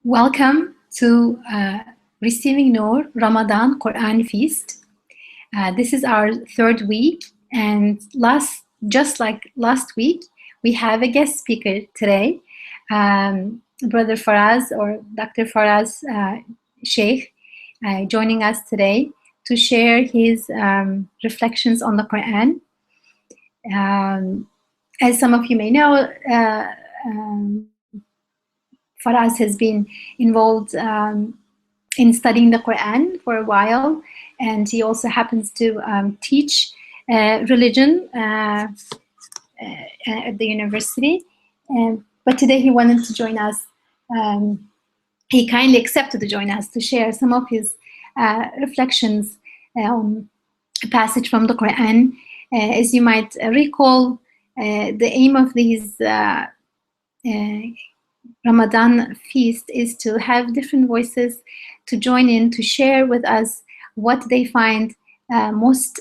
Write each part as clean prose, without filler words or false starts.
Welcome to Receiving Noor Ramadan Quran Feast. This is our third week, and just like last week, we have a guest speaker today, Brother Faraz or Dr. Faraz Sheikh, joining us today to share his reflections on the Quran. As some of you may know, Faraz has been involved in studying the Quran for a while, and he also happens to teach religion at the university. But today he wanted to join us. He kindly accepted to join us to share some of his reflections on a passage from the Quran. As you might recall, the aim of these Ramadan feast is to have different voices to join in, to share with us what they find most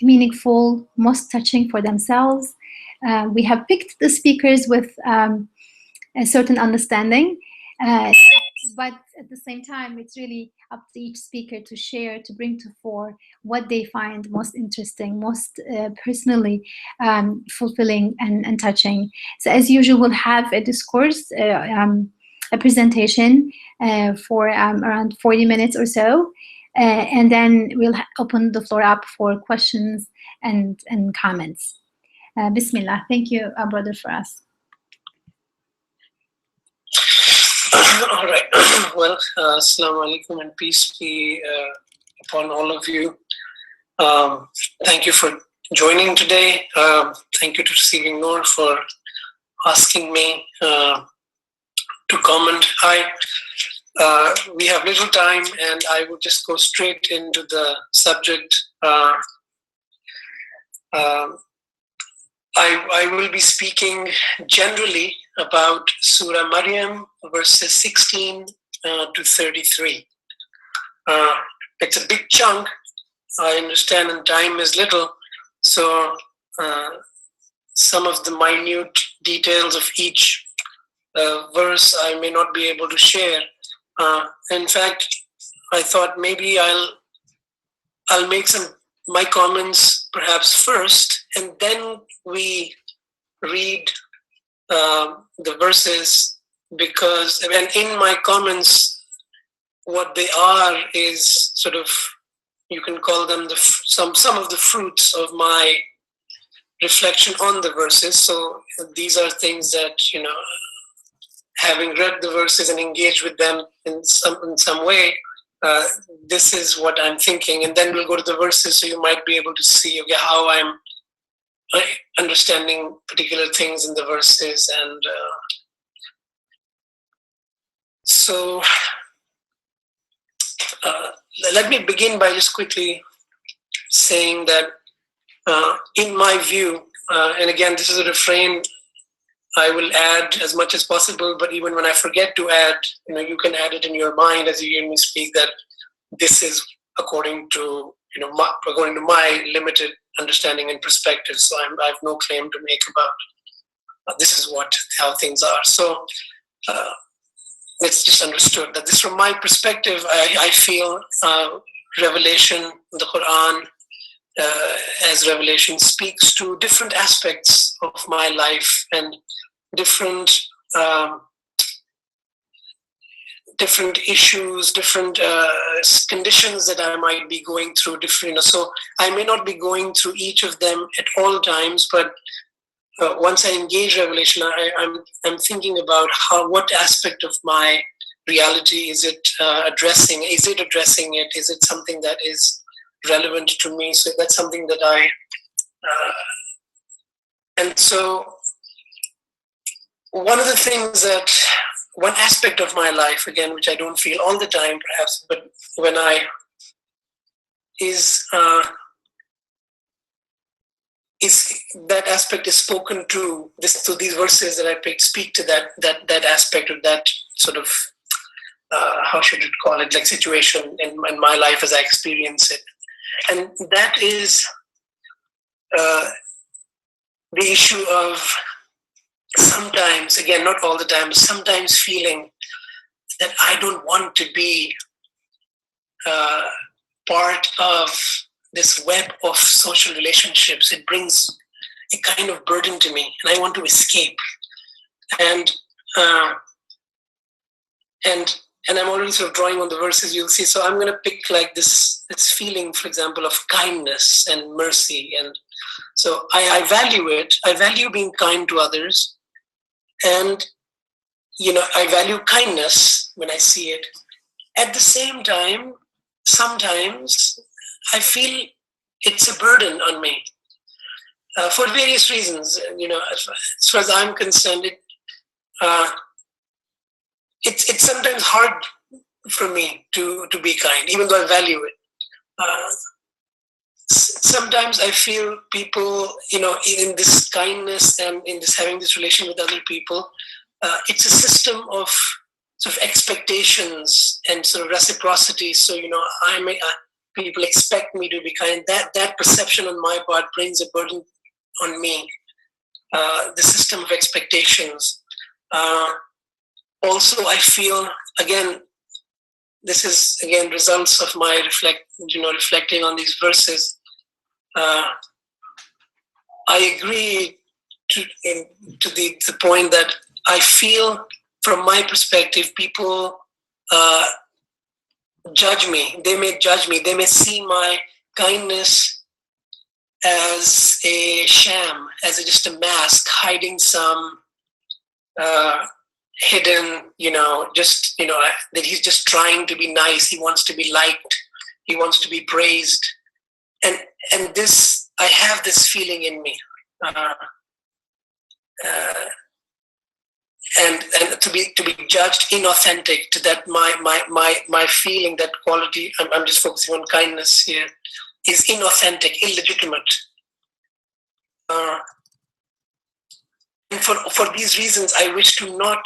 meaningful, most touching for themselves. We have picked the speakers with a certain understanding, but at the same time, it's really up to each speaker to share, to bring to fore what they find most interesting, most personally fulfilling and touching. So as usual, we'll have a discourse, a presentation for around 40 minutes or so, and then we'll open the floor up for questions and comments. Bismillah. Thank you, Brother Faraz. All right. Well, assalamu alaikum and peace be upon all of you. Thank you for joining today. Thank you to Receiving Noor for asking me to comment. We have little time, and I will just go straight into the subject. I will be speaking generally about Surah Maryam, verses 16 to 33. It's a big chunk, I understand, and time is little, so some of the minute details of each verse I may not be able to share. In fact, I thought maybe I'll make my comments perhaps first, and then we read the verses, because in my comments, what they are is sort of, you can call them some of the fruits of my reflection on the verses. So these are things that, having read the verses and engaged with them in some way, this is what I'm thinking, and then we'll go to the verses, so you might be able to see how I'm understanding particular things in the verses. And so let me begin by just quickly saying that in my view, and again, this is a refrain I will add as much as possible, but even when I forget to add, you can add it in your mind as you hear me speak, that this is according to my limited understanding and perspective. So I have no claim to make about this is how things are. So it's just understood that this, from my perspective, I feel revelation, the Quran, as revelation, speaks to different aspects of my life and different issues, different conditions that I might be going through. So I may not be going through each of them at all times, but once I engage revelation, I'm thinking about what aspect of my reality is it addressing? Is it addressing it? Is it something that is relevant to me? So that's something that and so one aspect of my life, again, which I don't feel all the time perhaps, but when is that aspect is spoken to. So these verses that I picked speak to that aspect of that sort of, how should it call it, like situation in my life as I experience it. And that is the issue of sometimes, again, not all the time, but sometimes feeling that I don't want to be part of this web of social relationships. It brings a kind of burden to me, and I want to escape. And and I'm already sort of drawing on the verses you'll see. So I'm going to pick like this feeling, for example, of kindness and mercy. And so I value it. I value being kind to others. And, I value kindness when I see it. At the same time, sometimes I feel it's a burden on me for various reasons. As far as I'm concerned, it's sometimes hard for me to be kind, even though I value it. Sometimes I feel people, in this kindness and in this having this relation with other people, it's a system of sort of expectations and sort of reciprocity. So, people expect me to be kind. That perception on my part brings a burden on me. The system of expectations. Also, I feel, again, this is again results of my reflecting on these verses. I agree to the point that I feel, from my perspective, people judge me. They may judge me. They may see my kindness as a sham, as just a mask hiding some hidden, that he's just trying to be nice. He wants to be liked. He wants to be praised. And this, I have this feeling in me. And to be judged inauthentic, to that my feeling, that quality, I'm just focusing on kindness here, is inauthentic, illegitimate. And for these reasons, I wish to not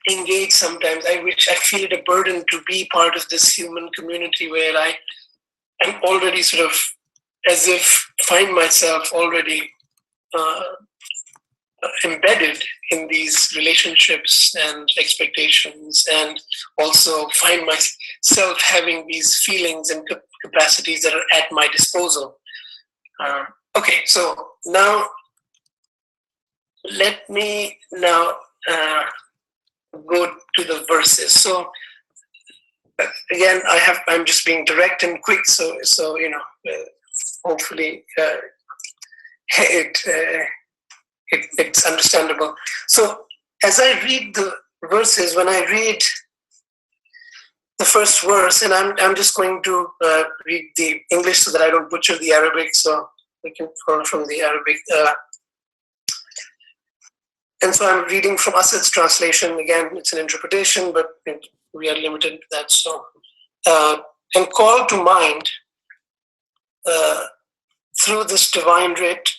engage sometimes. I feel it a burden to be part of this human community where I am already sort of as if find myself already embedded in these relationships and expectations, and also find myself having these feelings and capacities that are at my disposal. Okay, so now let me now go to the verses. So again, I'm just being direct and quick, so hopefully it's understandable. So as I read the verses, when I read the first verse, and I'm just going to read the English so that I don't butcher the Arabic, so we can follow from the Arabic. And so I'm reading from Asad's translation. Again, it's an interpretation, but we are limited to that. So, and call to mind through this divine writ,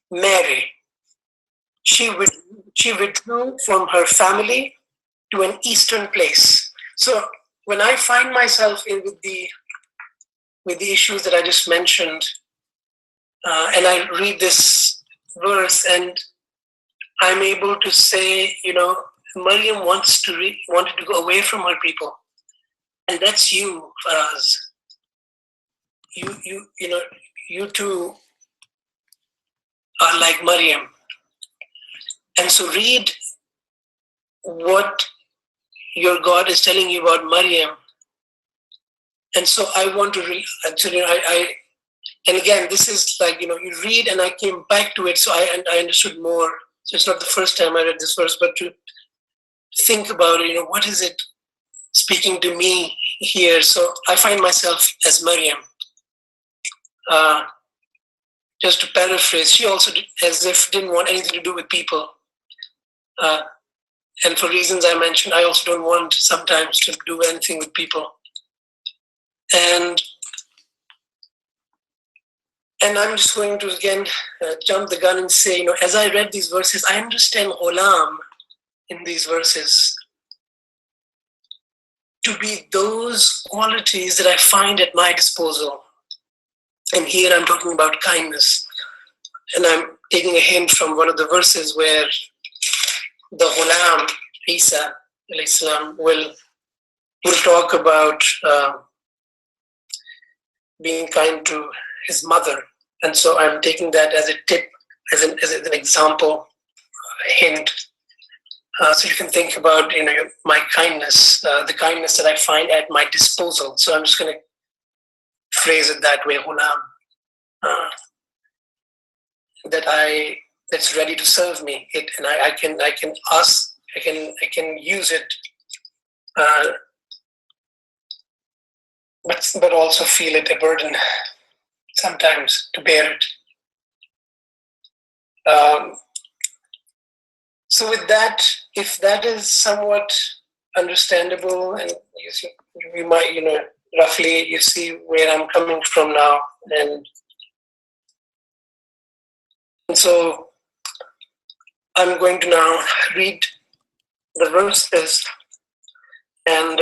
Mary. She withdrew from her family to an eastern place. So when I find myself with the issues that I just mentioned, and I read this verse, and I'm able to say, Maryam wanted to go away from her people, and that's you, Faraz. You too are like Maryam. And so read what your God is telling you about Maryam. And so I want to read, actually, and again, this is like, you read, and I came back to it, so I understood more. So it's not the first time I read this verse, but to think about it, what is it speaking to me here? So I find myself as Maryam. Just to paraphrase, she also as if didn't want anything to do with people. And for reasons I mentioned, I also don't want sometimes to do anything with people. And I'm just going to again jump the gun and say, as I read these verses, I understand ghulam in these verses to be those qualities that I find at my disposal. And here I'm talking about kindness. And I'm taking a hint from one of the verses where the ghulam, Isa, will will talk about being kind to his mother. And so I'm taking that as a tip, as an example, hint. So you can think about, my kindness, the kindness that I find at my disposal. So I'm just going to phrase it that way, Ghulam, that's ready to serve me. And I can ask, I can use it, but also feel it a burden sometimes to bear it. So with that, if that is somewhat understandable, and you might, roughly you see where I'm coming from now. And so I'm going to now read the verses, and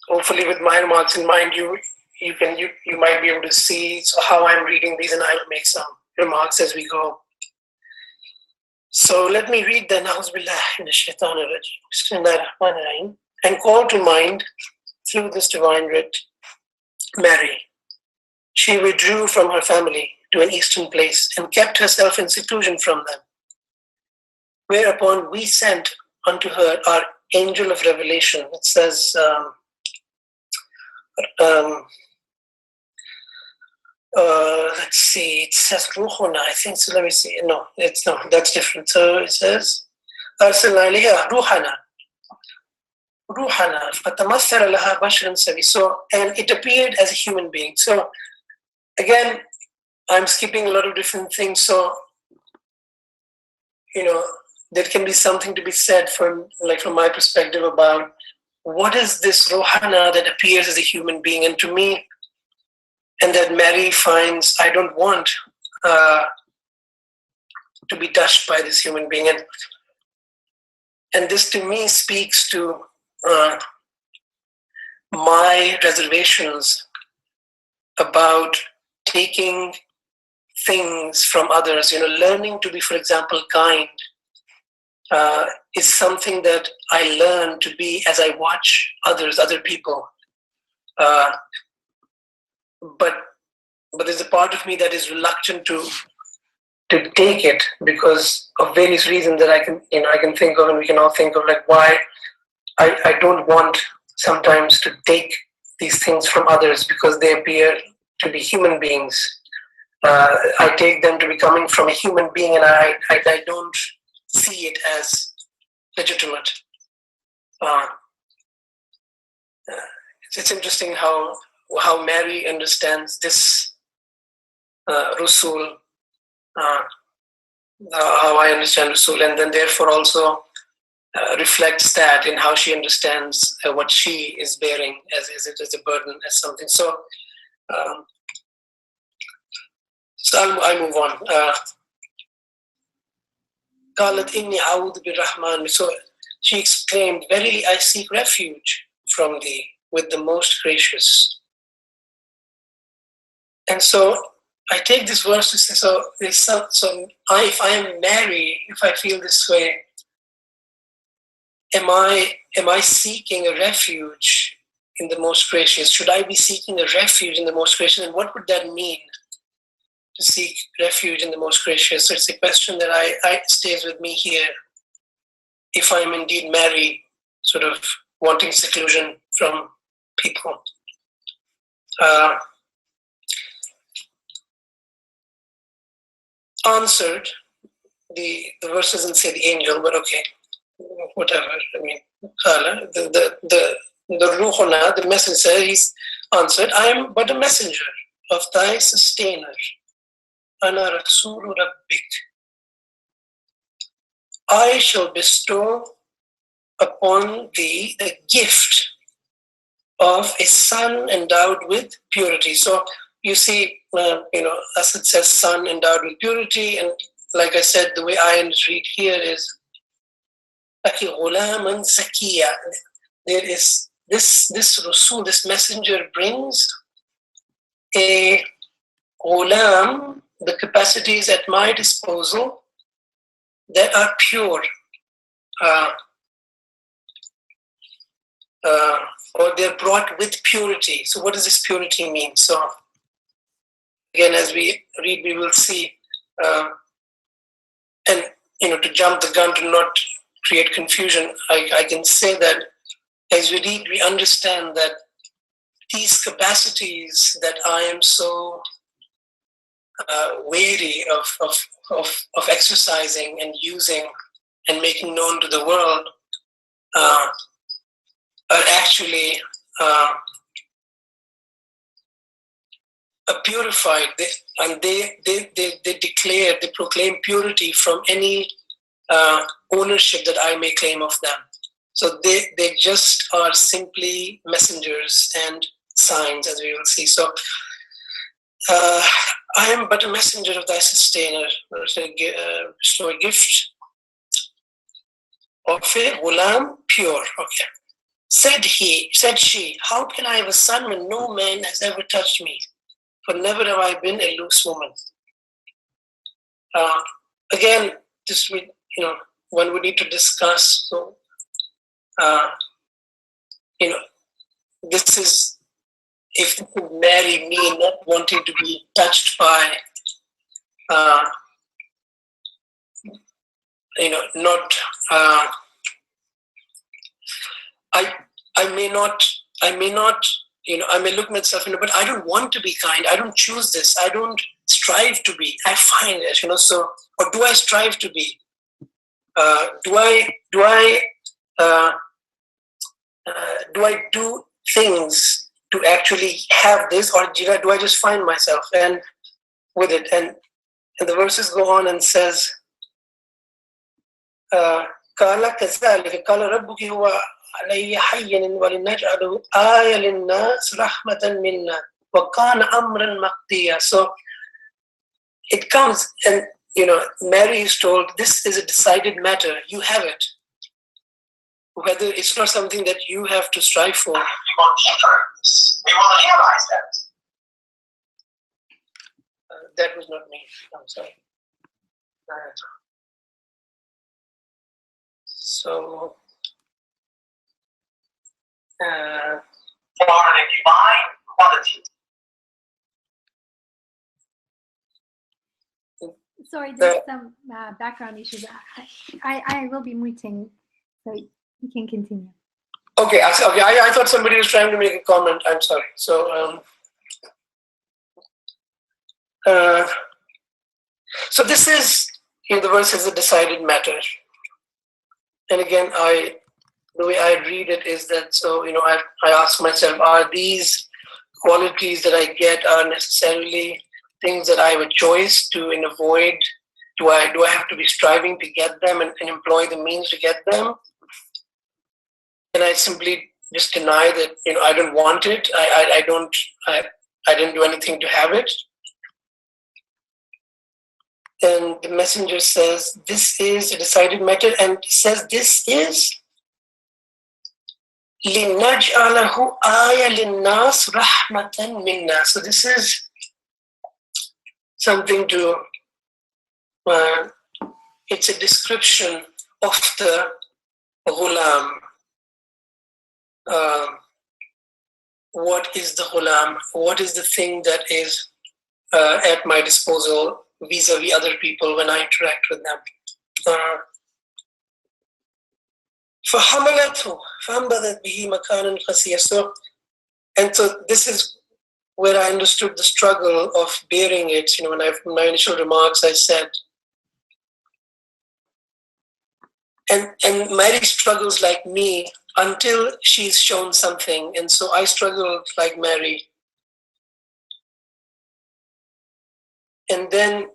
hopefully with my remarks in mind, you might be able to see how I'm reading these, and I'll make some remarks as we go. So let me read the and call to mind through this divine writ Mary. She withdrew from her family to an eastern place and kept herself in seclusion from them. Whereupon we sent unto her our angel of revelation. It says, let's see, it says Ruhuna, I think so. Let me see. No, that's different. So it says, Arsalna ilayha Ruhana. Ruhana, fatamassara laha basharan sawi. So, and it appeared as a human being. So, again, I'm skipping a lot of different things. So, there can be something to be said from my perspective about what is this Rohana that appears as a human being. And to me, and that Mary finds, I don't want to be touched by this human being. And this to me speaks to my reservations about taking things from others. Learning to be, for example, kind is something that I learn to be as I watch other people. But there's a part of me that is reluctant to take it because of various reasons that I can think of, and we can all think of, like why I don't want sometimes to take these things from others because they appear to be human beings. I take them to be coming from a human being, and I don't see it as legitimate. It's interesting how Mary understands this Rasul, how I understand Rasul, and then therefore also reflects that in how she understands what she is bearing as a burden, as something. So I move on. قالت إني أعوذ بالرحمن. So she exclaimed, "Verily I seek refuge from thee with the most gracious." And so I take this verse to say, if I am Mary, if I feel this way, am I seeking a refuge in the most gracious? Should I be seeking a refuge in the most gracious? And what would that mean, to seek refuge in the most gracious? So it's a question that I stays with me here. If I'm indeed Mary, sort of wanting seclusion from people. Answered, the verse doesn't say the angel, but okay, whatever. I mean, the Ruhuna, the messenger, he's answered, "I am but a messenger of thy sustainer. Ana Rasulu Rabbik. I shall bestow upon thee the gift of a son endowed with purity." So you see, as it says, son endowed with purity, and like I said, the way I read here is غُلَامًا زَكِيًّا. There is this Rasul, this messenger brings a ghulam, the capacities at my disposal that are pure. or they're brought with purity. So what does this purity mean? So again, as we read, we will see, and to jump the gun, to not create confusion, I can say that as we read, we understand that these capacities that I am so wary of exercising and using and making known to the world are actually purified, and they declare, they proclaim purity from any ownership that I may claim of them. So they just are simply messengers and signs, as we will see. So I am but a messenger of thy sustainer, so a gift of a ghulam pure. Okay. Said she, how can I have a son when no man has ever touched me? For never have I been a loose woman. Again, this we, one would need to discuss. So, this is, if you could marry me not wanting to be touched by, not, I may not, I may look myself, but I don't want to be kind. I don't choose this. I don't strive to be. I find it, so, or do I strive to be? Do I do things to actually have this, or do I just find myself and with it? And the verses go on and says, "Kala kazalika kala rabbuki huwa alayya hayyin walinaj'alahu ayatan linnas rahmatan minna wa kana amran maqdiya." So it comes, and Mary is told, this is a decided matter. You have it. Whether it's not something that you have to strive for. We will realize that. That was not me. I'm sorry. So, for the divine qualities. Sorry, there's some background issues. I will be muting, so you can continue. Okay, I thought somebody was trying to make a comment. I'm sorry. So, so this is, the verse is a decided matter. And again, the way I read it is that, so, I ask myself, are these qualities that I get are necessarily things that I have a choice to avoid? Do I have to be striving to get them and employ the means to get them? And I simply just deny that, I don't want it. I didn't do anything to have it. And the messenger says, this is a decided matter, and says this is لِنَجْعَلَهُ آيَةً لِلنَّاسِ رَحْمَةً مِنَّا. So this is something to, it's a description of the ghulam. What is the ghulam? What is the thing that is at my disposal vis-a-vis other people when I interact with them? فَحَمَلَتْهُ فَأَنْبَذَتْ بِهِ مَكَانًا قَصِيًّا. So this is where I understood the struggle of bearing it. When in my initial remarks, I said, and Mary struggles like me until she's shown something, and so I struggled like Mary. And then,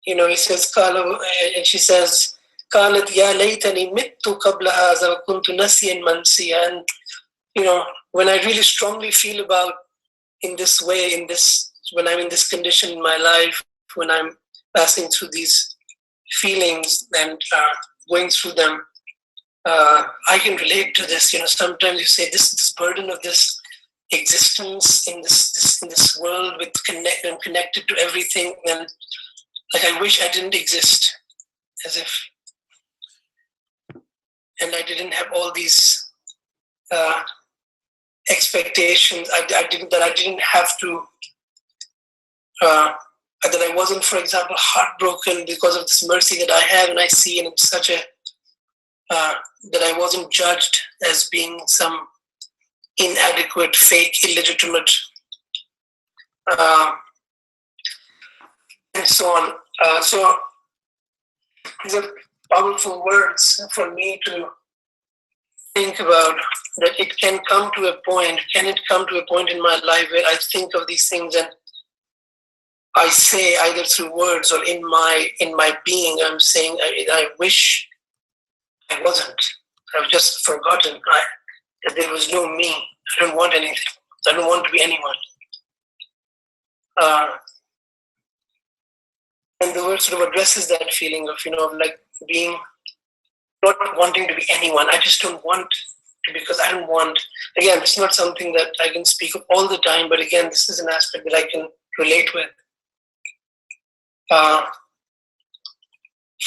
he says, and she says, قالت يا ليتني مت قبل هذا وكنت نسيا منسيا. And when I really strongly feel about in this way, when I'm in this condition in my life, when I'm passing through these feelings and going through them, I can relate to this. Sometimes you say this burden of this existence in this world with I'm connected to everything, and like I wish I didn't exist, as if, and I didn't have all these expectations. I didn't have to. That I wasn't, for example, heartbroken because of this mercy that I have and I see, and it's such a that I wasn't judged as being some inadequate, fake, illegitimate, and so on. So these are powerful words for me to think about, that it can come to a point. Can it come to a point in my life where I think of these things and I say, either through words or in my being, I'm saying, I wish I wasn't. I've just forgotten that there was no me. I don't want anything. I don't want to be anyone. And the word sort of addresses that feeling of, like being, not wanting to be anyone. I just don't want to, because I don't want, again, it's not something that I can speak of all the time, but again, this is an aspect that I can relate with.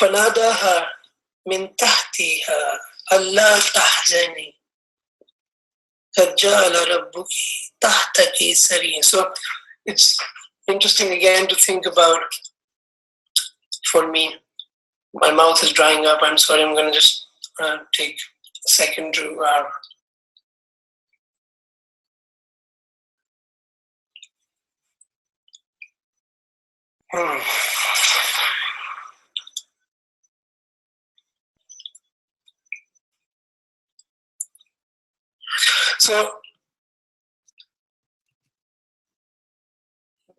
فناداها من تحتها ألا تحزني قد جعل ربك تحتك سريا. So it's interesting again to think about, for me, my mouth is drying up. I'm sorry, I'm going to just take a second to So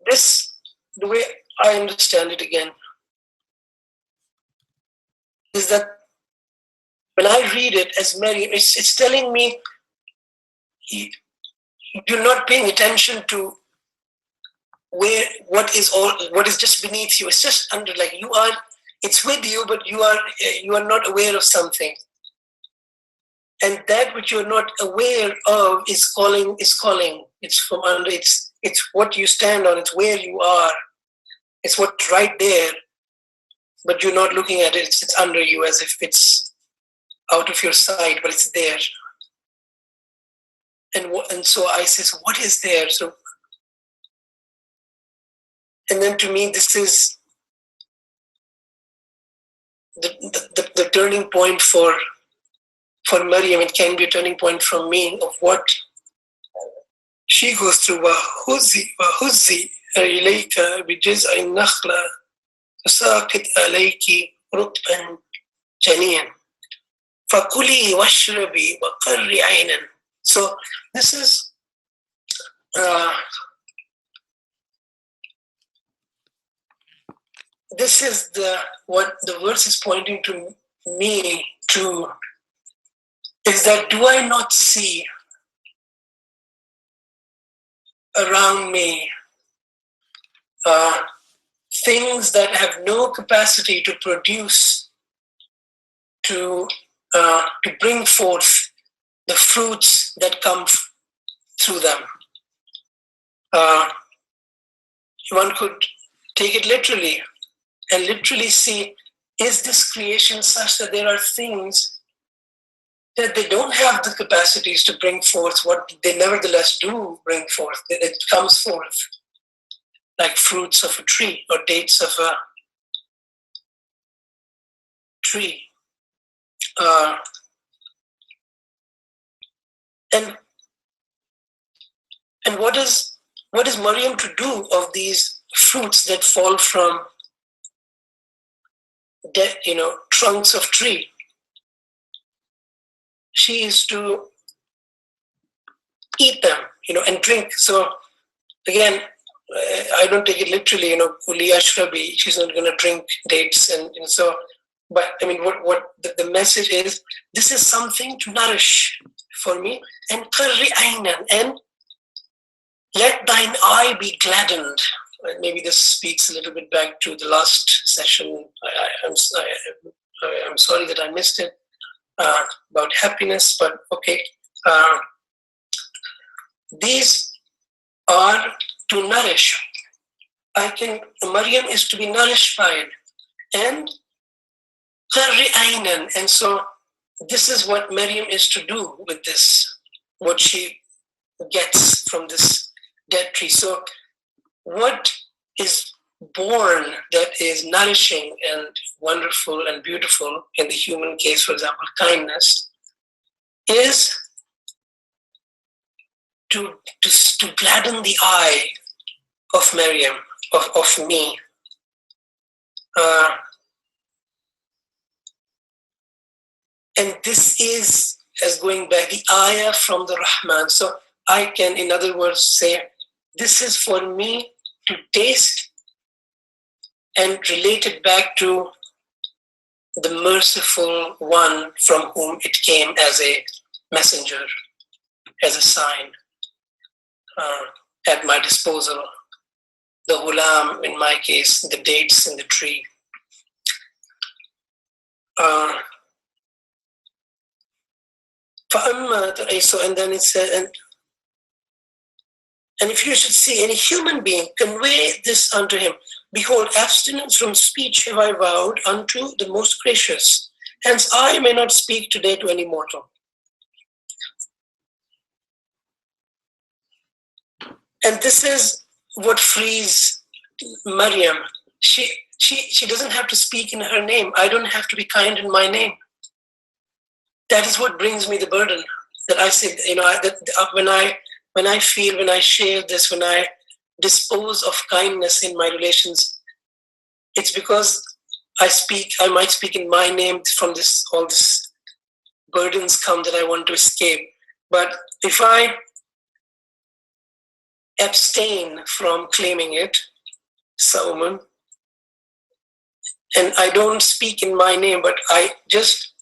this, the way I understand it again, is that when I read it as Mary, it's telling me you're not paying attention to what is just beneath you. It's just under, like you are. It's with you, but you are not aware of something. And that which you're not aware of is calling. It's from under. It's what you stand on. It's where you are. It's what's right there, but you're not looking at it. It's under you, as if it's out of your sight, but it's there. And so I say, so what is there? So, and then to me, this is the turning point for Maryam. It can be a turning point from me of what she goes through. وَهُزِّي إِلَيْكَ بِجِزْعِ النَّخْلَةِ تُسَاقِطْ عَلَيْكِ رُطْبًا جَنِيًّا فَكُلِي وَاشْرَبِي وَقَرِّ عَيْنًا. So this is what the verse is pointing to me to, is that do I not see around me things that have no capacity to produce, to bring forth the fruits that come through them. One could take it literally and literally see, is this creation such that there are things that they don't have the capacities to bring forth what they nevertheless do bring forth? It comes forth like fruits of a tree or dates of a tree. And what is Maryam to do of these fruits that fall from trunks of tree? She is to eat them, and drink. So again, I don't take it literally, kuli ashrabi. She's not going to drink dates, and so. But I mean, what the message is? This is something to nourish for me, and qarri aynan, and let thine eye be gladdened. Maybe this speaks a little bit back to the last session. I'm sorry that I missed it about happiness, but okay. These are to nourish. Maryam is to be nourished by it, and qarri aynan. And so this is what Maryam is to do with this. what she gets from this dead tree. So what is born that is nourishing and wonderful and beautiful in the human case, for example, kindness, is to gladden the eye of Maryam, of me. And this is, as going back, the ayah from the Rahman. So I can, in other words, say, this is for me to taste and relate it back to the merciful one from whom it came as a messenger, as a sign at my disposal. The hulam, in my case, the dates in the tree. So, and then it said, and if you should see any human being, convey this unto him. Behold, abstinence from speech have I vowed unto the most gracious. Hence I may not speak today to any mortal. And this is what frees Maryam. She doesn't have to speak in her name. I don't have to be kind in my name. That is what brings me the burden. That I say, when I feel, when I share this, when I dispose of kindness in my relations, it's because I might speak in my name from this, all this burdens come that I want to escape. But if I abstain from claiming it, Sauman, and I don't speak in my name, but I just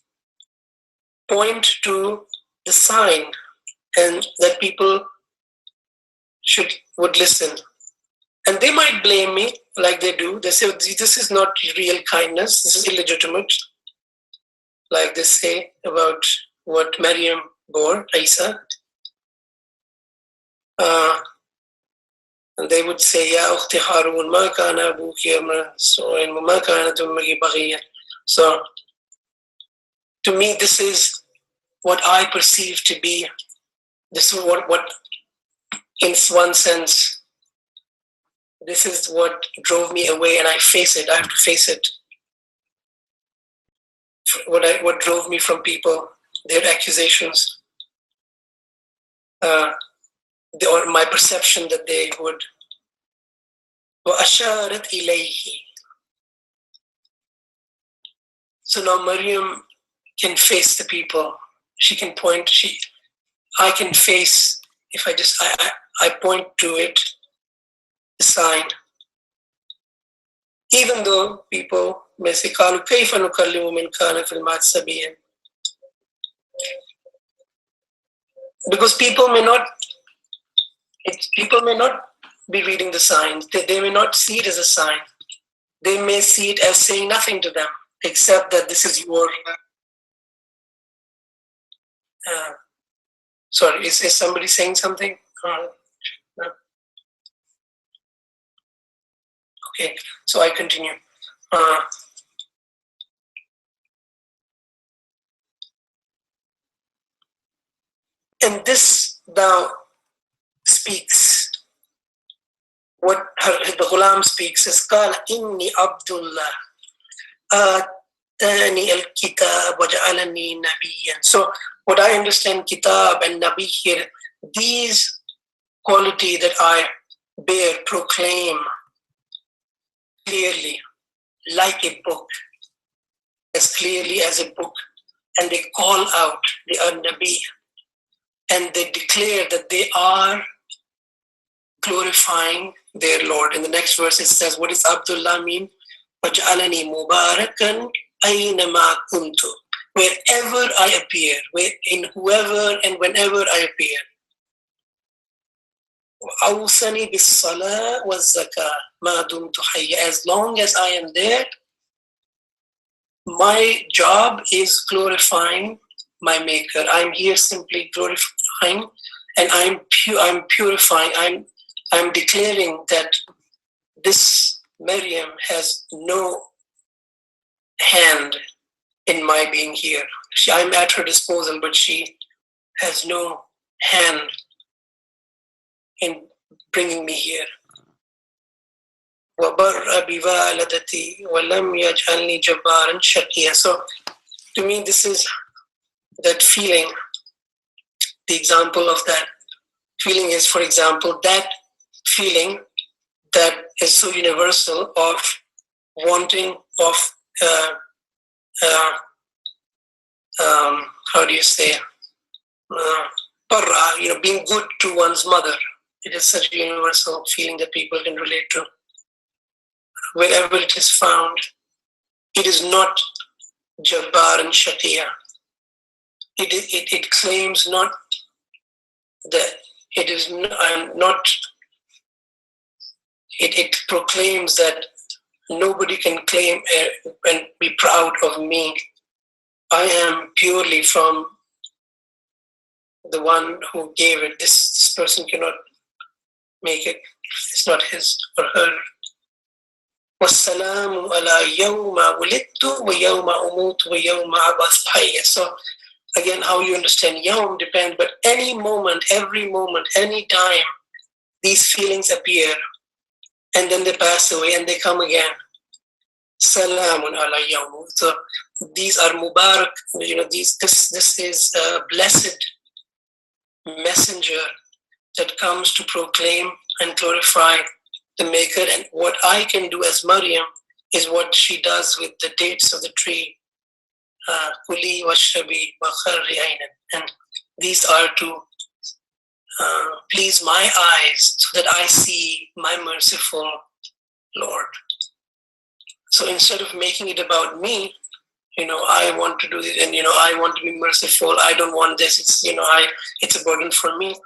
point to the sign and that people would listen. And they might blame me like they do. They say, this is not real kindness, this is illegitimate. Like they say about what Maryam bore, Isa. And they would say, Ya ukhti Harun, ma kana abuki su'in, ma kanat ummuki baghiyan. So, to me, this is what I perceive to be, this is what in one sense, this is what drove me away, and I face it. I have to face it. What drove me from people, their accusations, or my perception that they would. وَأَشَارَتْ إِلَيْهِ. So now Maryam can face the people. She can point. I can face. If I point to it, the sign. Even though people may say, "Kalu kayfa nukallimu man kana fil mahdi sabiyyan," because people may not be reading the signs. They may not see it as a sign. They may see it as saying nothing to them, except that this is your. Sorry, is somebody saying something? No. Okay, so I continue. And this now speaks. What the Ghulam speaks is, قال إني عبد الله آتاني الكتاب وجعلني نبيا. So what I understand kitab and nabi here, these quality that I bear, proclaim clearly, like a book, as clearly as a book, and they call out, they are nabi, and they declare that they are glorifying their Lord. In the next verse it says, what does Abdullah mean? وَجْعَلَنِي مُبَارَكًا أَيْنَمَا كُنْتُ. Wherever I appear, in whoever and whenever I appear. وَأَوْصَنِي بِالصَّلَاةِ وَالزَّكَاةِ مَا دُمْتُ حَيًّا. As long as I am there, my job is glorifying my Maker. I'm here simply glorifying, and I'm purifying. I'm declaring that this Maryam has no hand in my being here. I'm at her disposal, but she has no hand in bringing me here. وَبَرَّ بِوَالِدَتِي وَلَمْ يَجْعَلْنِي جَبَّارًا شَقِيًّا. So to me, this is that feeling. The example of that feeling is, for example, that feeling that is so universal of wanting of how do you say, parra, being good to one's mother. It is such a universal feeling that people can relate to. Wherever it is found, it is not Jabbar and Shaqiya. It claims not that it is not. It proclaims that nobody can claim and be proud of me. I am purely from the one who gave it. This person cannot make it. It's not his or her. وَالسَّلَامُ عَلَى يَوْمَ وُلِدْتُ وَيَوْمَ أُمُوتُ وَيَوْمَ أَبْعَثُ حَيًّا. So again, how you understand yawm depends, but any moment, every moment, any time, these feelings appear and then they pass away and they come again. Salamun ala yawm. So these are Mubarak, this is a blessed messenger that comes to proclaim and glorify the Maker. And what I can do as Maryam is what she does with the dates of the tree. Kuli washrabi wa kharri aynan. And these are to please my eyes so that I see my merciful Lord. So instead of making it about me, I want to do this, and I want to be merciful. I don't want this. It's a burden for me.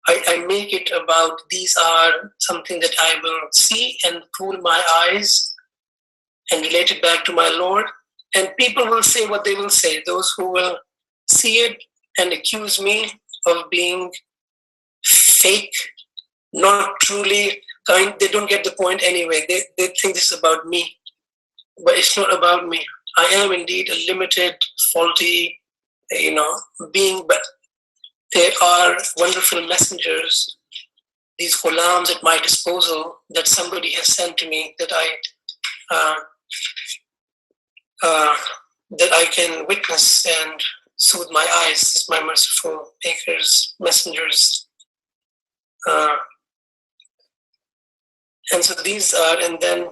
I make it about these are something that I will see and cool my eyes and relate it back to my Lord. And people will say what they will say. Those who will see it and accuse me of being fake, not truly kind, they don't get the point anyway. They think this is about me. But it's not about me. I am indeed a limited, faulty, being, but there are wonderful messengers, these ghulams at my disposal that somebody has sent to me that I can witness and soothe my eyes, my merciful Maker's messengers. And so these are, and then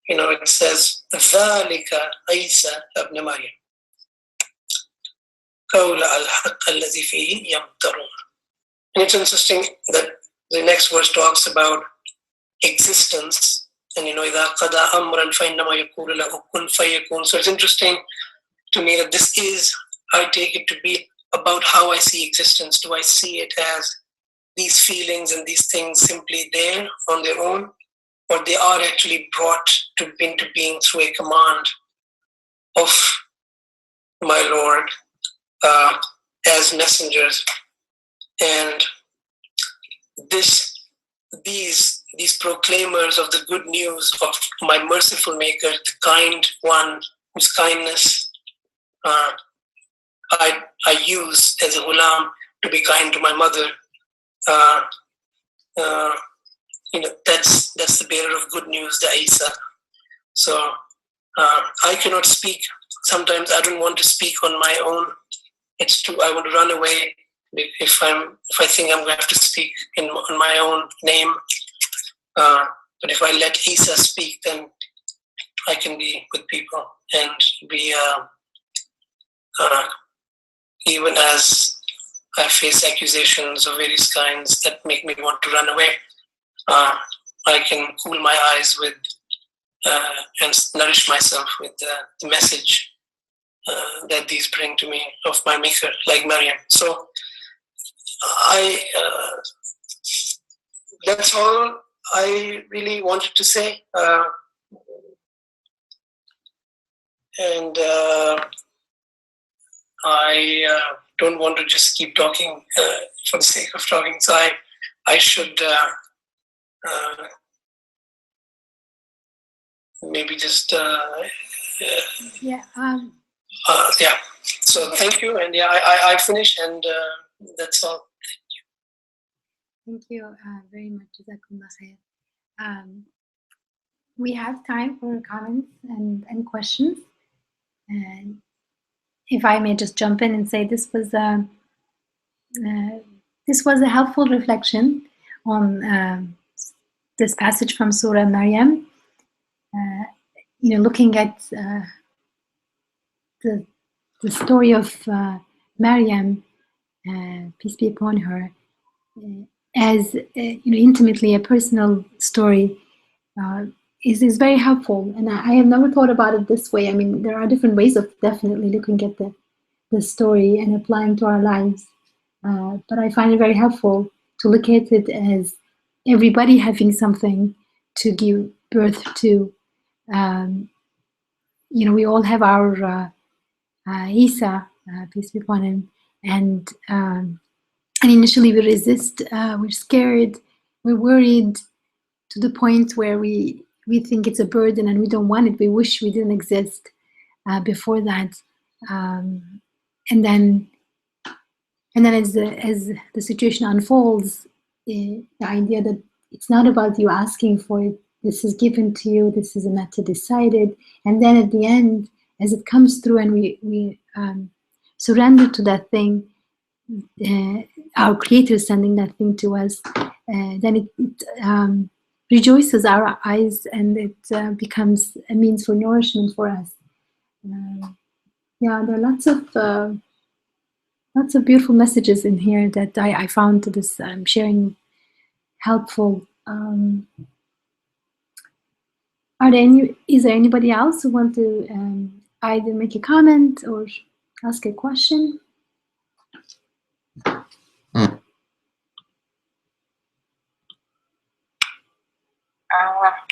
it says, ذَلِكَ عِيسَى ابْنَ مَرْيَمَ قَوْلَ الْحَقِّ الَّذِي فِيهِ يَمْتَرُونَ. And it's interesting that the next verse talks about existence. And إِذَا قَضَى أَمْرًا فَإِنَّمَا يَقُولُ لَهُ كُنْ فَيَكُونُ. So it's interesting to me that this is, I take it to be about how I see existence. Do I see it as these feelings and these things simply there on their own? Or they are actually brought into being through a command of my Lord as messengers. And these proclaimers of the good news of my merciful Maker, the kind one whose kindness I use as a ghulam to be kind to my mother. That's the bearer of good news, the Isa. So I cannot speak. Sometimes I don't want to speak on my own. I want to run away if I think I'm going to have to speak on my own name. But if I let Isa speak, then I can be with people and be even as I face accusations of various kinds that make me want to run away. I can cool my eyes with and nourish myself with the message that these bring to me of my Maker, like Maryam. So that's all I really wanted to say. And I don't want to just keep talking for the sake of talking. So I should maybe just Yeah. yeah. So thank you, and yeah, I finish, and that's all. Thank you very much. Jazakumullah khair. We have time for comments and questions. And if I may just jump in and say this was a helpful reflection on this passage from Surah Maryam. Looking at the story of Maryam, peace be upon her, as intimately a personal story is very helpful. And I have never thought about it this way. I mean, there are different ways of definitely looking at the story and applying to our lives. But I find it very helpful to look at it as everybody having something to give birth to. We all have our Isa, peace be upon him, and initially we resist, we're scared, we're worried to the point where we think it's a burden and we don't want it. We wish we didn't exist before that, and then as the situation unfolds, the idea that it's not about you asking for it. This is given to you. This is a matter decided, and then at the end, as it comes through, and we surrender to that thing, our Creator is sending that thing to us. Then it rejoices our eyes, and it becomes a means for nourishment for us. There are lots of beautiful messages in here that I found this sharing helpful. Is there anybody else who want to either make a comment or ask a question?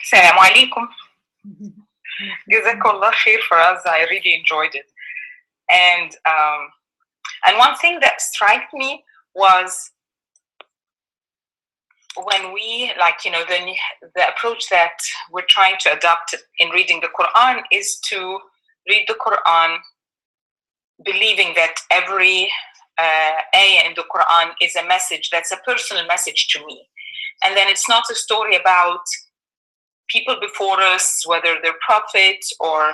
Assalamu alaikum. Jazakallah khair, Faraz. I really enjoyed it. And one thing that struck me was when we, the approach that we're trying to adopt in reading the Quran is to read the Quran believing that every ayah in the Quran is a message that's a personal message to me. And then it's not a story about people before us, whether they're prophets or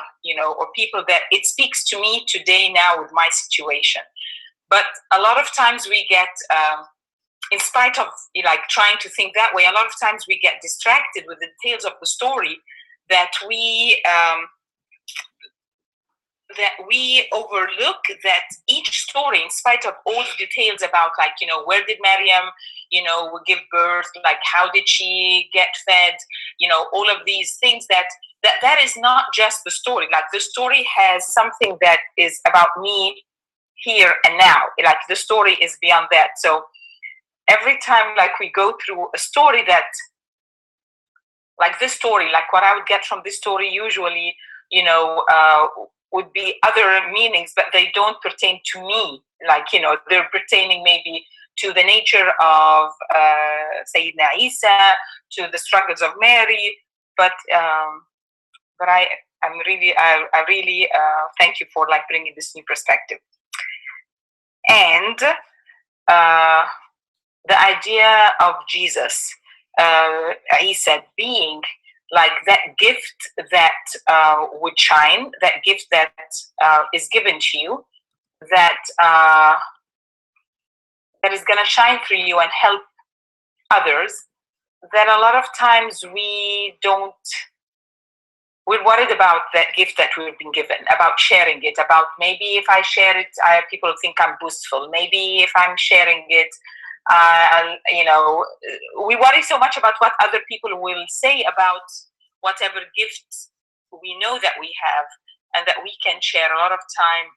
people that it speaks to me today now with my situation. But a lot of times we get, in spite of trying to think that way, a lot of times we get distracted with the details of the story that we overlook that each story, in spite of all the details about where did Maryam give birth, how did she get fed, all of these things, that is not just the story. The story has something that is about me here and now. The story is beyond that. So every time we go through a story that this story, what I would get from this story usually would be other meanings, but they don't pertain to me. They're pertaining maybe to the nature of Sayyidina Isa, to the struggles of Mary. But I really thank you for bringing this new perspective. And the idea of Jesus, Isa, being that gift that would shine, that gift that is given to you, that is going to shine through you and help others, that a lot of times we're worried about that gift that we've been given, about sharing it, about maybe if I share it, people think I'm boastful. Maybe if I'm sharing it, we worry so much about what other people will say about whatever gifts we know that we have and that we can share. A lot of time,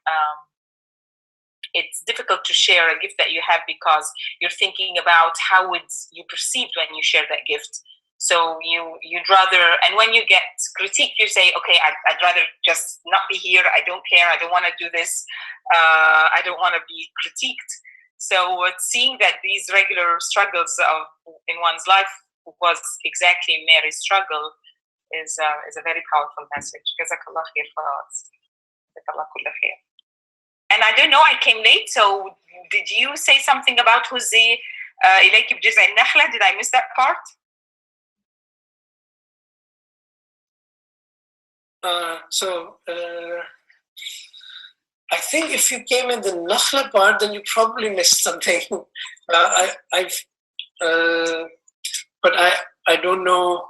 it's difficult to share a gift that you have because you're thinking about how would you perceived when you share that gift. So you'd rather, and when you get critiqued, you say, okay, I'd rather just not be here. I don't care. I don't want to do this. I don't want to be critiqued. So seeing that these regular struggles in one's life was exactly Mary's struggle is a very powerful message. Jazakallah khair, Faraz. Jazakallah kulla khair. And I don't know, I came late, so did you say something about who's the إليك بجذع النخلة. Did I miss that part? I think if you came in the Nakhla part, then you probably missed something. But I don't know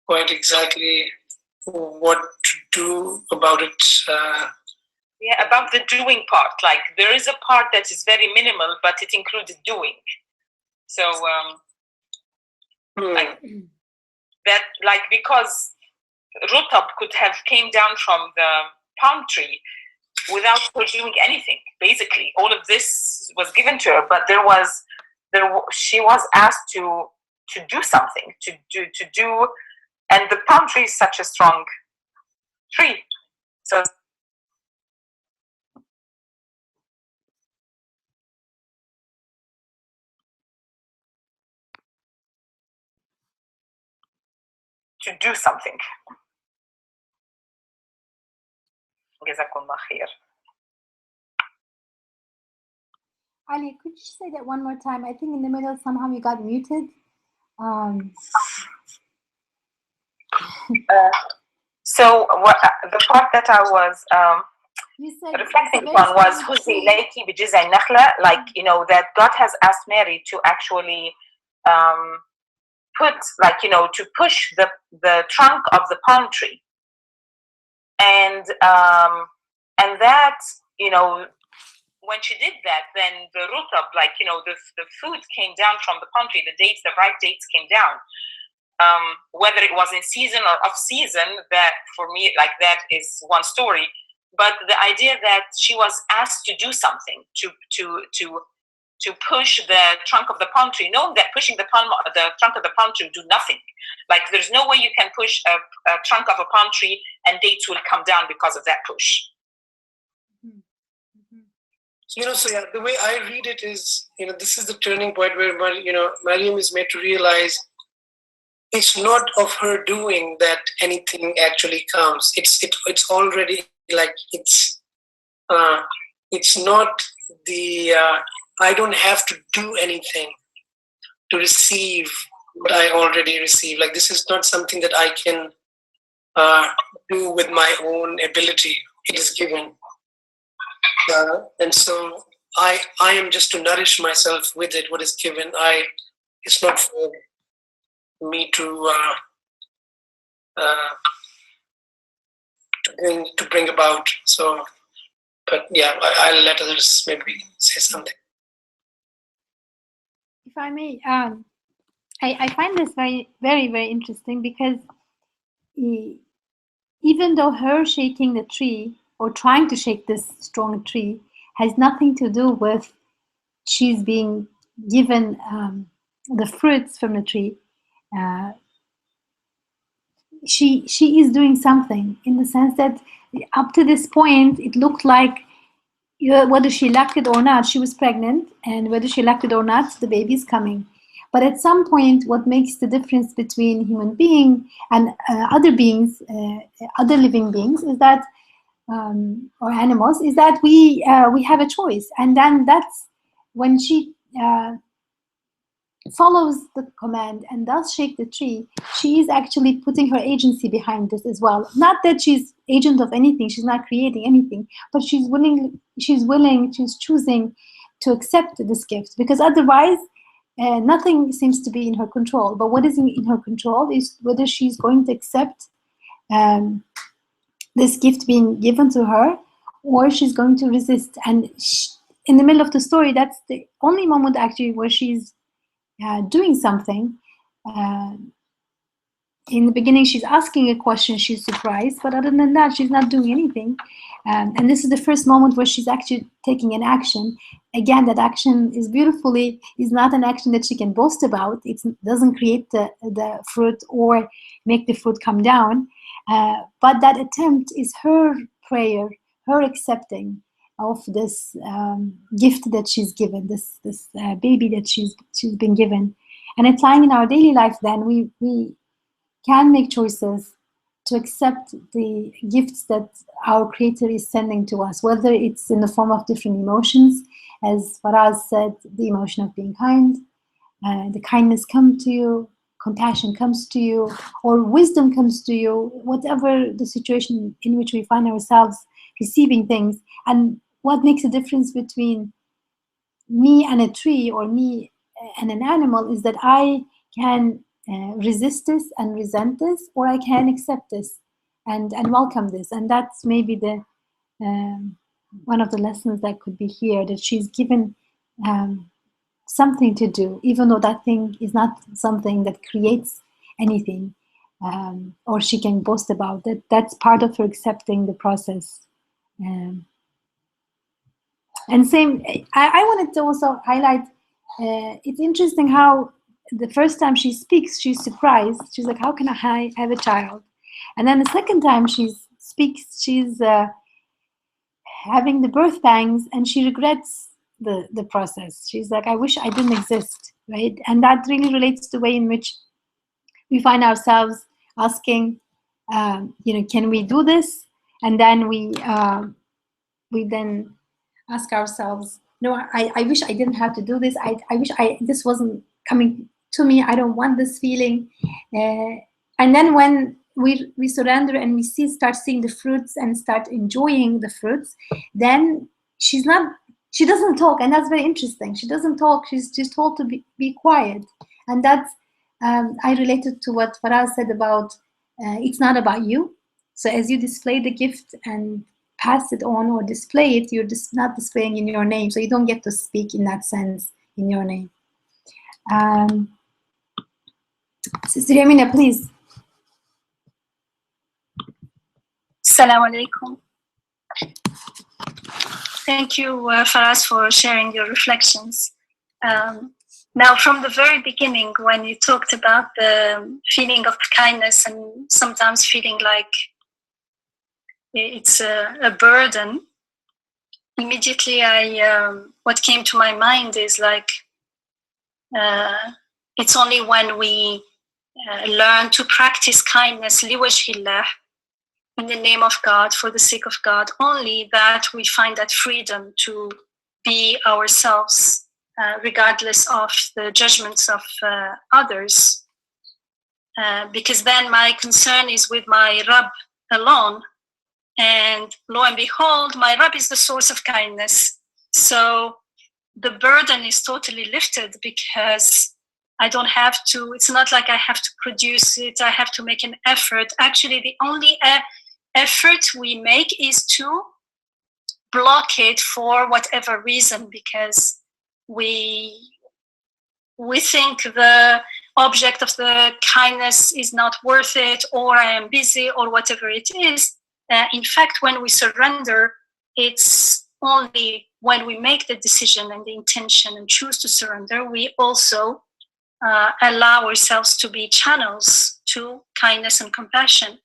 quite exactly what to do about it. Yeah, about the doing part. Like there is a part that is very minimal, but it includes doing. So like that, like because Rutab could have came down from the palm tree without her doing anything. Basically, all of this was given to her, but she was asked to do something, to do, and the palm tree is such a strong tree, so to do something. Jazakumullah khair. Ali, could you say that one more time? I think in the middle somehow you got muted. So the part that I was reflecting on was Huzi ilayki bijiz'i nakhla, like, you know, that God has asked Mary to actually put, like, you know, to push the trunk of the palm tree, and that, you know, when she did that, then the rutab, like, you know, the food came down from the palm tree, the dates, the ripe dates came down. Whether it was in season or off season, that for me, like, that is one story. But the idea that she was asked to do something, to push the trunk of the palm tree, knowing that pushing the trunk of the palm tree will do nothing. Like, there's no way you can push a trunk of a palm tree and dates will come down because of that push. You know, so yeah, the way I read it is, you know, this is the turning point where, you know, Maryam is made to realize it's not of her doing that anything actually comes. It's already, like, it's not the I don't have to do anything to receive what I already receive. Like, this is not something that I can do with my own ability. It is given. And so I am just to nourish myself with it, what is given. It's not for me to bring about. So, but yeah, I'll let others maybe say something. If I may, I find this very, very, very interesting, because even though her shaking the tree or trying to shake this strong tree has nothing to do with she's being given the fruits from the tree, she is doing something, in the sense that up to this point it looked like, whether she liked it or not, she was pregnant, and whether she liked it or not, the baby's coming. But at some point, what makes the difference between human being and other beings, other living beings, is that, or animals, is that we have a choice. And then that's when she follows the command and does shake the tree, she is actually putting her agency behind this as well. Not that she's agent of anything, she's not creating anything, but she's choosing to accept this gift, because otherwise nothing seems to be in her control. But what is in her control is whether she's going to accept this gift being given to her, or she's going to resist. And in the middle of the story, that's the only moment actually where she's doing something. In the beginning, she's asking a question, she's surprised, but other than that, she's not doing anything. And this is the first moment where she's actually taking an action. Again, that action is not an action that she can boast about. It doesn't create the fruit or make the fruit come down. But that attempt is her prayer, her accepting of this gift that she's given, this baby that she's been given. And applying in our daily life, then we can make choices to accept the gifts that our Creator is sending to us, whether it's in the form of different emotions, as Faraz said, the emotion of being kind, the kindness comes to you, compassion comes to you, or wisdom comes to you, whatever the situation in which we find ourselves receiving things. And what makes a difference between me and a tree or me and an animal is that I can resist this and resent this, or I can accept this and welcome this. And that's maybe the one of the lessons that could be here, that she's given something to do, even though that thing is not something that creates anything, or she can boast about. That's part of her accepting the process. And same, I wanted to also highlight, it's interesting how the first time she speaks, she's surprised. She's like, how can I have a child? And then the second time she speaks, she's having the birth pangs, and she regrets the process. She's like, I wish I didn't exist, right? And that really relates to the way in which we find ourselves asking, can we do this? And then we then ask ourselves, no, I wish I didn't have to do this. I wish this wasn't coming to me. I don't want this feeling. And then when we surrender and we start seeing the fruits and start enjoying the fruits, then she doesn't talk. And that's very interesting. She doesn't talk. She's just told to be quiet. And that's, I related to what Faraz said about, it's not about you. So as you display the gift and pass it on or display it, you're just not displaying in your name. So you don't get to speak in that sense in your name. Sister Yamina, please. Assalamu alaikum. Thank you, Faraz, for sharing your reflections. Now, from the very beginning, when you talked about the feeling of kindness and sometimes feeling like it's a burden, immediately what came to my mind is like, it's only when we learn to practice kindness liwajhillah, in the name of God, for the sake of God, only that we find that freedom to be ourselves, regardless of the judgments of others. Because then my concern is with my Rabb alone. And lo and behold, my Rabb is the source of kindness. So the burden is totally lifted, because I don't have to, it's not like I have to produce it, I have to make an effort. Actually, the only effort we make is to block it for whatever reason, because we think the object of the kindness is not worth it, or I am busy, or whatever it is. In fact, when we surrender, it's only when we make the decision and the intention and choose to surrender, we also allow ourselves to be channels to kindness and compassion.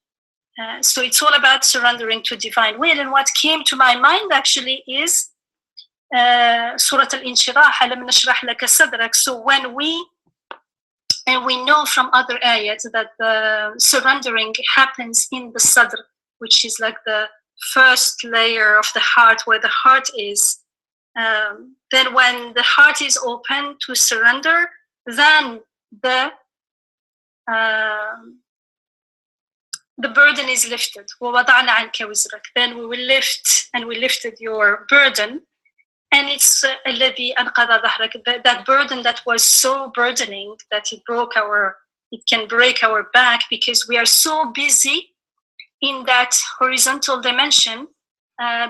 So it's all about surrendering to divine will. And what came to my mind actually is Surah Al-Inshirah, Alam nashrah laka sadrak. So when we know from other ayats that the surrendering happens in the sadr, which is like the first layer of the heart, where the heart is, then when the heart is open to surrender, then the burden is lifted. Then we will lift, and we lifted your burden. And it's that burden that was so burdening that it can break our back, because we are so busy in that horizontal dimension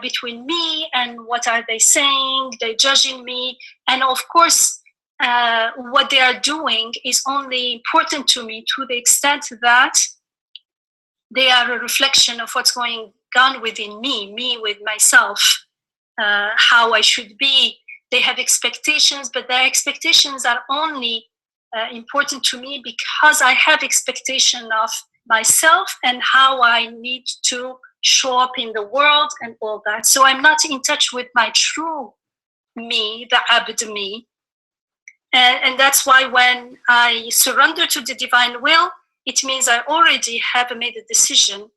between me and what are they saying, they're judging me. And of course, what they are doing is only important to me to the extent that they are a reflection of what's going on within me with myself, how I should be. They have expectations, but their expectations are only important to me because I have expectation of myself and how I need to show up in the world and all that. So I'm not in touch with my true me, the abd me. And that's why when I surrender to the divine will, it means I already have made a decision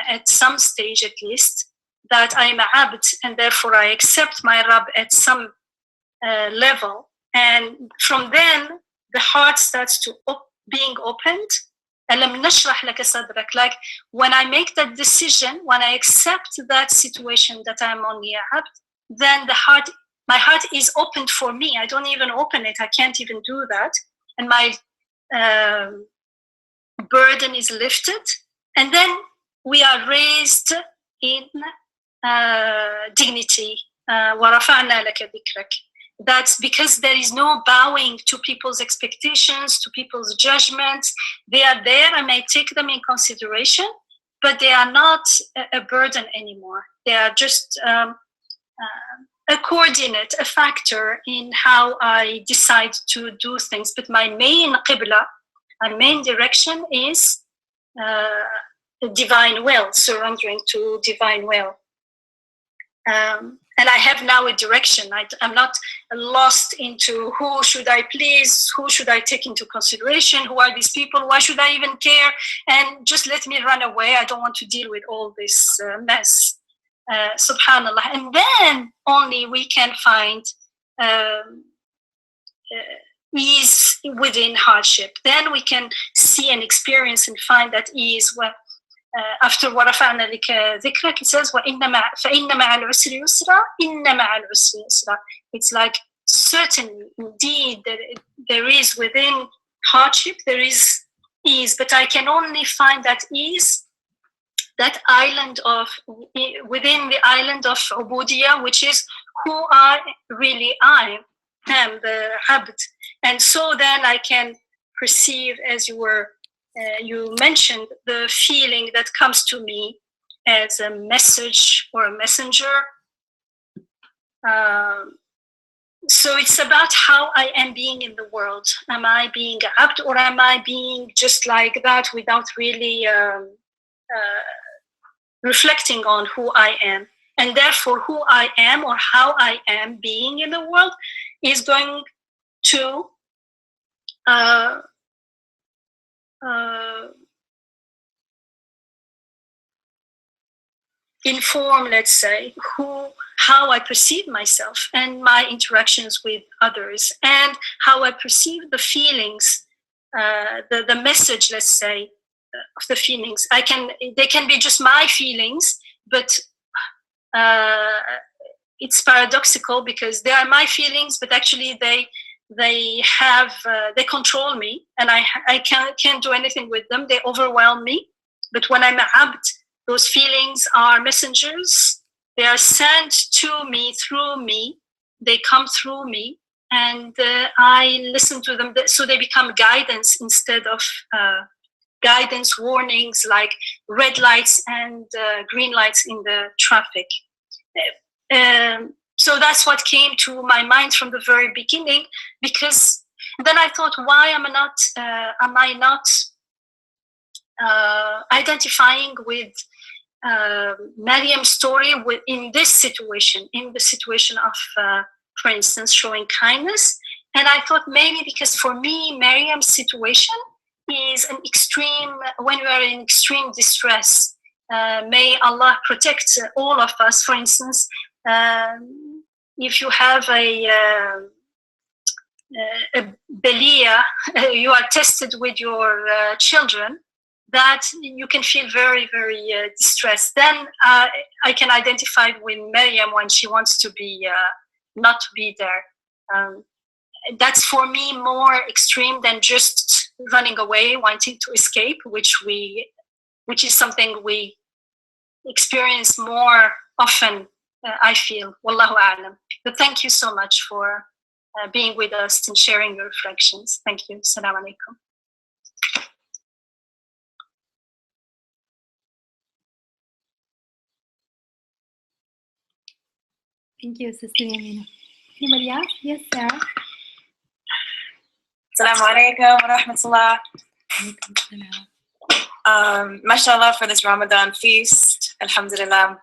at some stage at least that I'm a abd, and therefore I accept my Rabb at some level. And from then, the heart starts to being opened. Like when I make that decision, when I accept that situation that I'm only a abd, then my heart is opened for me. I don't even open it. I can't even do that. And my burden is lifted. And then we are raised in dignity. وَرَفَعْنَا لَكَ ذِكْرَكَ. That's because there is no bowing to people's expectations, to people's judgments. They are there. I may take them in consideration, but they are not a burden anymore. They are just a coordinate, a factor in how I decide to do things. But my main qibla, my main direction is divine will, surrendering to divine will. And I have now a direction. I'm not lost into who should I please, who should I take into consideration, who are these people, why should I even care, and just let me run away. I don't want to deal with all this mess. Subhanallah. And then only we can find ease within hardship. Then we can see and experience and find that ease after وَرَفَعْنَا لَكَ ذِكْرَكَ, it says فَإِنَّ مَعَ الْعُسْرِ يُسْرًا إِنَّ مَعَ الْعُسْرِ يُسْرًا. It's like certainly, indeed, there is within hardship, there is ease, but I can only find that ease, that island within the island of ubudiyah, which is who I really am, the abd. And so then I can perceive, as you mentioned, the feeling that comes to me as a message or a messenger. So it's about how I am being in the world. Am I being abd, or am I being just like that without really reflecting on who I am? And therefore who I am or how I am being in the world is going to inform, let's say, how I perceive myself and my interactions with others, and how I perceive the feelings, the message, let's say, of the feelings. They can be just my feelings, but it's paradoxical because they are my feelings, but actually they control me, and I can't do anything with them. They overwhelm me. But when I'm abd, those feelings are messengers. They are sent to me through me. They come through me, and I listen to them. So they become guidance instead of guidance warnings, like red lights and green lights in the traffic. So that's what came to my mind from the very beginning, because then I thought, why am I not identifying with Maryam's story in this situation, in the situation of, for instance, showing kindness? And I thought maybe because for me, Maryam's situation is an extreme, when we are in extreme distress. May Allah protect all of us. For instance, if you have a belia, you are tested with your children, that you can feel very, very distressed. Then I can identify with Maryam when she wants to be not to be there. That's for me more extreme than just running away, wanting to escape, which is something we experience more often, I feel. Wallahu a'lam. But thank you so much for being with us and sharing your reflections. Thank you. Assalamu alaikum. Thank you, Sister Yamina. Anybody else? Yes, Sarah. Assalamu alaikum wa rahmatullah. Mashallah for this Ramadan feast. Alhamdulillah.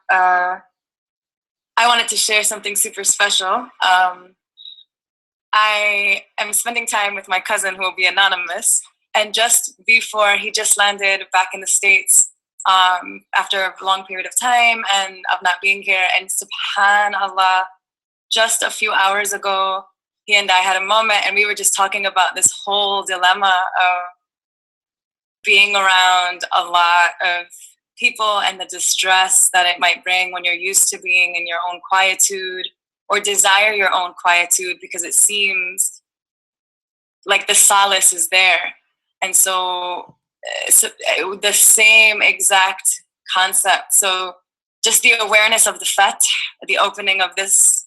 I wanted to share something super special. I am spending time with my cousin who will be anonymous. And just before, he just landed back in the States after a long period of time and of not being here. And subhanallah, just a few hours ago, he and I had a moment, and we were just talking about this whole dilemma of being around a lot of people and the distress that it might bring when you're used to being in your own quietude or desire your own quietude because it seems like the solace is there. And so the same exact concept. So just the awareness of the fath, the opening of this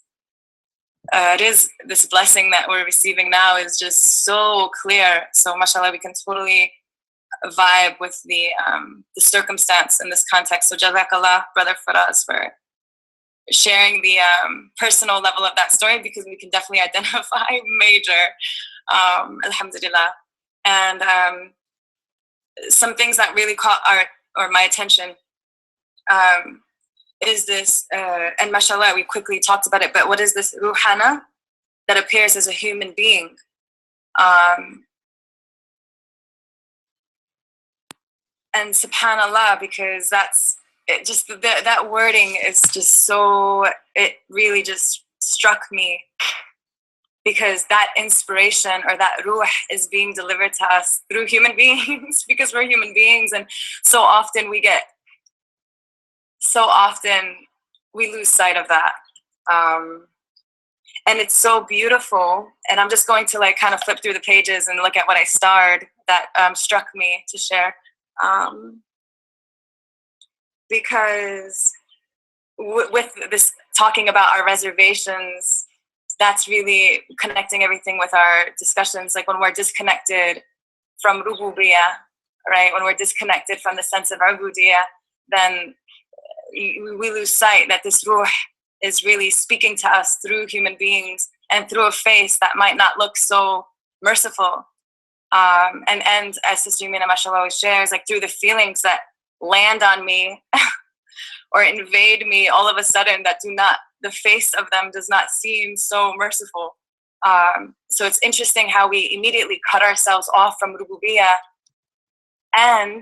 this blessing that we're receiving now is just so clear. So mashallah, we can totally vibe with the circumstance in this context. So jazakallah, Brother Faraz, for sharing the personal level of that story, because we can definitely identify major, alhamdulillah. And some things that really caught my attention is this, and mashallah, we quickly talked about it, but what is this ruhana that appears as a human being? And subhanallah, because that's it, just that wording is just so, it really just struck me, because that inspiration or that ruh is being delivered to us through human beings because we're human beings, and so often we lose sight of that. And it's so beautiful, and I'm just going to like kind of flip through the pages and look at what I starred that struck me to share. Because with this talking about our reservations, that's really connecting everything with our discussions. Like when we're disconnected from rububiyyah, right? When we're disconnected from the sense of ubudiyah, then we lose sight that this ruh is really speaking to us through human beings and through a face that might not look so merciful. And as Sister Yamina mashallah always shares, like through the feelings that land on me or invade me all of a sudden, that the face of them does not seem so merciful. So it's interesting how we immediately cut ourselves off from rububiyyah, and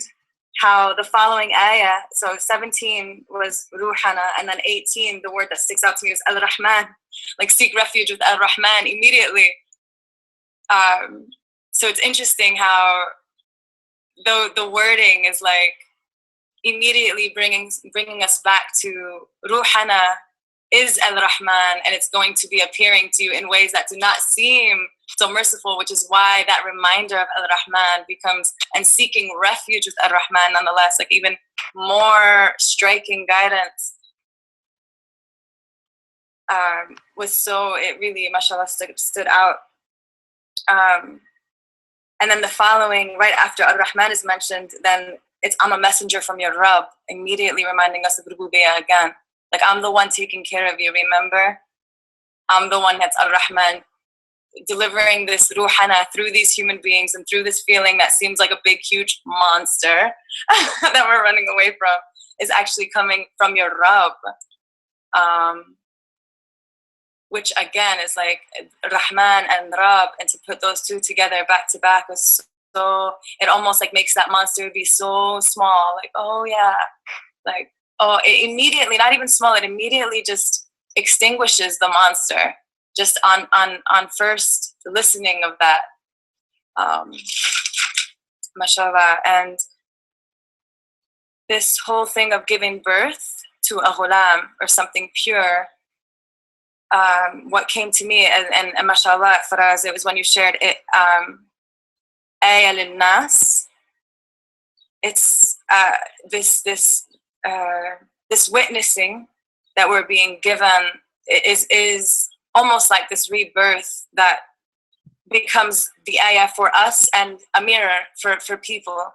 how the following ayah, so 17 was ruhana, and then 18, the word that sticks out to me is al-Rahman, like seek refuge with al-Rahman immediately. So it's interesting how the wording is like immediately bringing us back to ruhana is al-Rahman, and it's going to be appearing to you in ways that do not seem so merciful, which is why that reminder of al-Rahman becomes, and seeking refuge with al-Rahman nonetheless, like even more striking guidance. It really, mashallah, stood out. And then the following, right after Ar-Rahman is mentioned, then it's I'm a messenger from your Rabb, immediately reminding us of Rububiyyah again. Like, I'm the one taking care of you, remember? I'm the one that's Ar-Rahman, delivering this ruhana through these human beings and through this feeling that seems like a big, huge monster that we're running away from is actually coming from your Rabb. Which again is like Rahman and Rabb, and to put those two together back to back was so, it almost like makes that monster be so small. Like, oh yeah, like, oh, it immediately, not even small, it immediately just extinguishes the monster just on first listening of that. Mashallah. And this whole thing of giving birth to a ghulam, or something pure, what came to me, and mashallah, Faraz, it was when you shared it, ayah lin-nas. It's this witnessing that we're being given is almost like this rebirth that becomes the ayah for us and a mirror for people.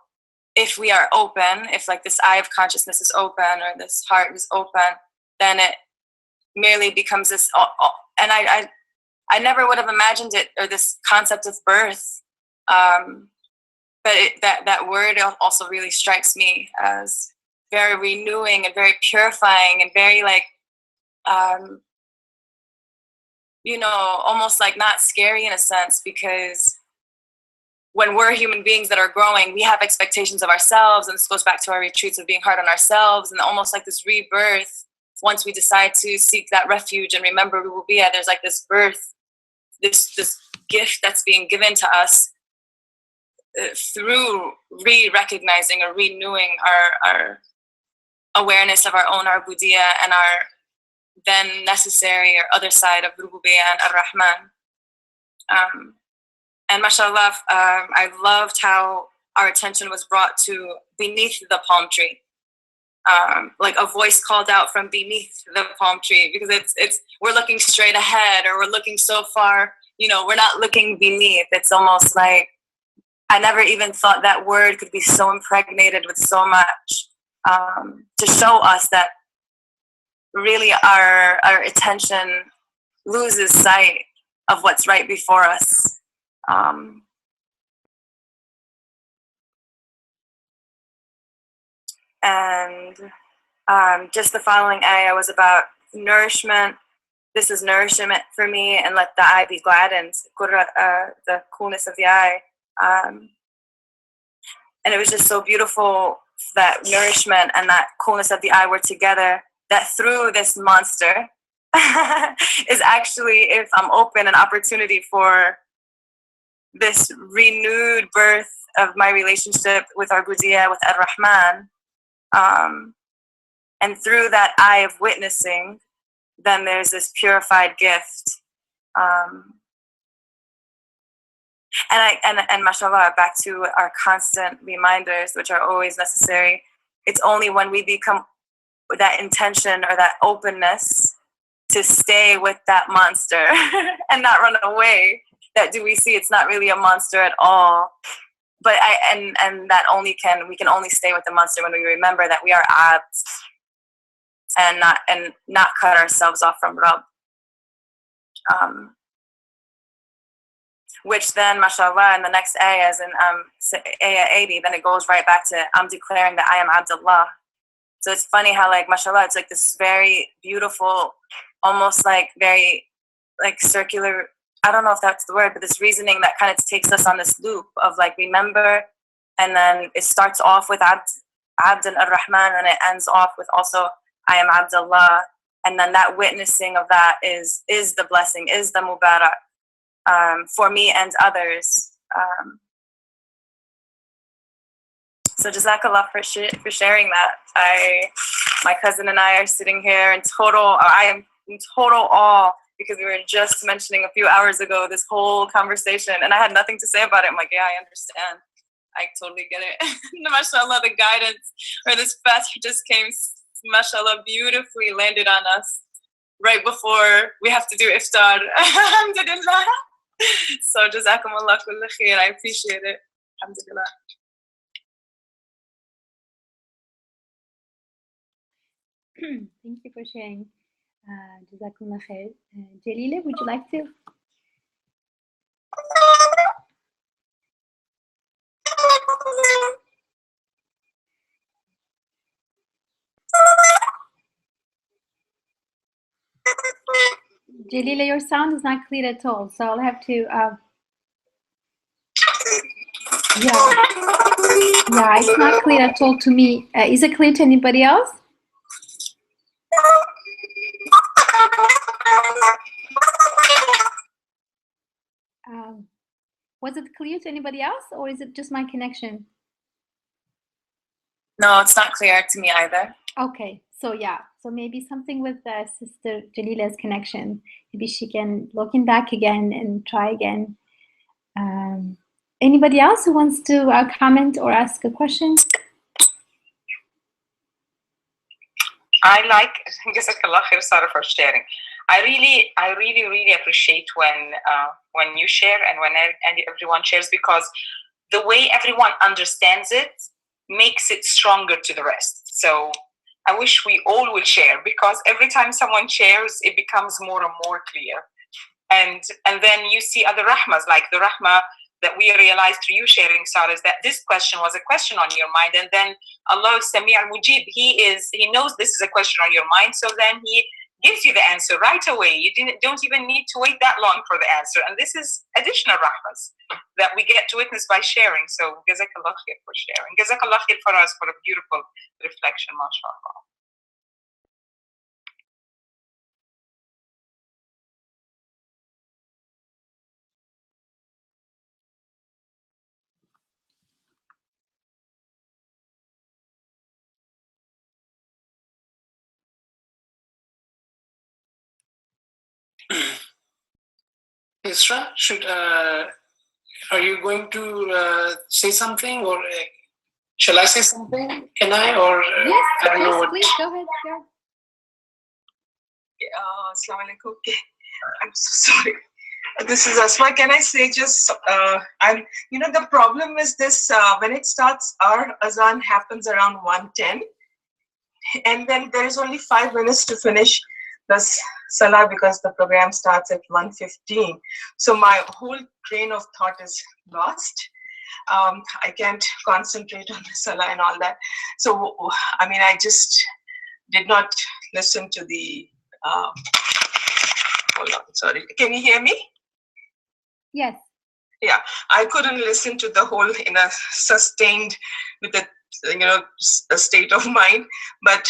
If we are open, if like this eye of consciousness is open, or this heart is open, then it merely becomes this, and I never would have imagined it, or this concept of birth, but that word also really strikes me as very renewing and very purifying and very like, almost like not scary in a sense, because when we're human beings that are growing, we have expectations of ourselves. And this goes back to our retreats of being hard on ourselves, and almost like this rebirth. Once we decide to seek that refuge and remember Rububiyyah, there's like this birth, this gift that's being given to us through re-recognizing or renewing our awareness of our own Ubudiyah and our then necessary or other side of Rububiyyah and Ar-Rahman. And mashallah, I loved how our attention was brought to beneath the palm tree. Like a voice called out from beneath the palm tree, because it's we're looking straight ahead, or we're looking so far, we're not looking beneath. It's almost like I never even thought that word could be so impregnated with so much to show us that really our attention loses sight of what's right before us. And just the following ayah was about nourishment. This is nourishment for me, and let the eye be gladdened, the coolness of the eye. And it was just so beautiful that nourishment and that coolness of the eye were together, that through this monster is actually, if I'm open, an opportunity for this renewed birth of my relationship with our Ubudiyah, with Ar-Rahman. And through that eye of witnessing, then there's this purified gift. And mashallah, back to our constant reminders, which are always necessary. It's only when we become with that intention or that openness to stay with that monster and not run away, that do we see it's not really a monster at all. But and that we can only stay with the monster when we remember that we are abds and not cut ourselves off from Rabb. Which then, mashallah, in the next ayah, is in ayah 80, then it goes right back to, I'm declaring that I am Abdullah. So it's funny how, like, mashallah, it's like this very beautiful, almost like very, like, circular, I don't know if that's the word, but this reasoning that kind of takes us on this loop of, like, remember, and then it starts off with Abd and Ar-Rahman, and it ends off with also, I am Abdullah. And then that witnessing of that is the blessing, is the mubarak. For me and others. So jazakallah for sharing that. My cousin and I are sitting here I am in total awe, because we were just mentioning a few hours ago this whole conversation, and I had nothing to say about it. I'm like, yeah, I understand. I totally get it. Mashallah, the guidance, or this fast just came, mashallah, beautifully landed on us right before we have to do iftar. Alhamdulillah. So jazakumullah kulla khair. I appreciate it. Alhamdulillah. Thank you for sharing. Jazakumullah khair. Jalila, would you like to? Jalila, your sound is not clear at all, so I'll have to. Yeah, it's not clear at all to me. Is it clear to anybody else? Was it clear to anybody else, or is it just my connection? No, it's not clear to me either. Okay, so yeah, so maybe something with Sister Jalila's connection. Maybe she can look in back again and try again. Anybody else who wants to comment or ask a question? I like, jazakallah khair, Sarah, for sharing. I really appreciate when you share and when everyone shares, because the way everyone understands it makes it stronger to the rest. So I wish we all will share, because every time someone shares, it becomes more and more clear. And then you see other rahmas, like the rahma that we realized through you sharing, Sarah, is that this question was a question on your mind, and then Allah is Sami' al-Mujib. He knows this is a question on your mind, so then He gives you the answer right away. You don't even need to wait that long for the answer. And this is additional rahmas that we get to witness by sharing. So jazakallah khair for sharing. Jazakallah khair Faraz for a beautiful reflection, mashallah. Isra, are you going to say something, or shall I say something? Can I, or yes, I don't know what. Please go ahead. Assalamu alaikum. I'm so sorry. This is Asma. Can I say just, the problem is this, when it starts, our azan happens around 1:10, and then there is only 5 minutes to finish the salah because the program starts at 1:15. So my whole train of thought is lost. I can't concentrate on the salah and all that. So, I just did not listen to the, hold on, sorry. Can you hear me? Yes. Yeah, I couldn't listen to the whole in a sustained, with a a state of mind, but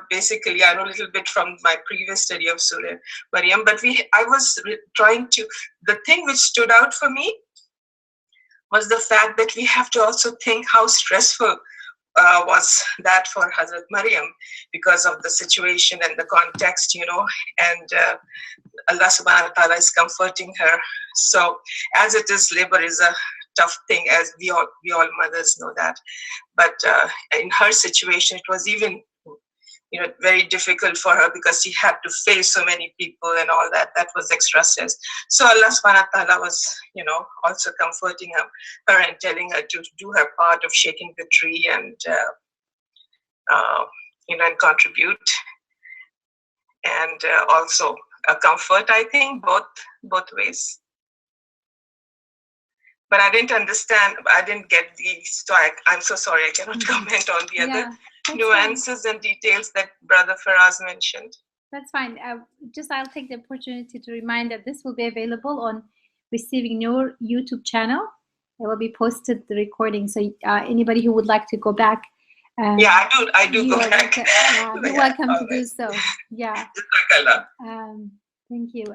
basically I know a little bit from my previous study of Surah Maryam, but I was trying to, the thing which stood out for me was the fact that we have to also think how stressful was that for Hazrat Maryam because of the situation and the context, and Allah subhanahu wa ta'ala is comforting her. So as it is, labor is a tough thing, as we all mothers know that. But in her situation, it was even very difficult for her because she had to face so many people and all that. That was extra stress. So Allah subhanahu wa ta'ala was, also comforting her and telling her to do her part of shaking the tree and, and contribute. And also a comfort, I think, both ways. But I didn't understand, I didn't get these, so I'm so sorry, I cannot comment on the other nuances and details that Brother Faraz mentioned. That's fine. I'll take the opportunity to remind that this will be available on Receiving Noor YouTube channel. It will be posted, the recording, so anybody who would like to go back. I do go back. You're welcome to do so. Yeah. Thank you.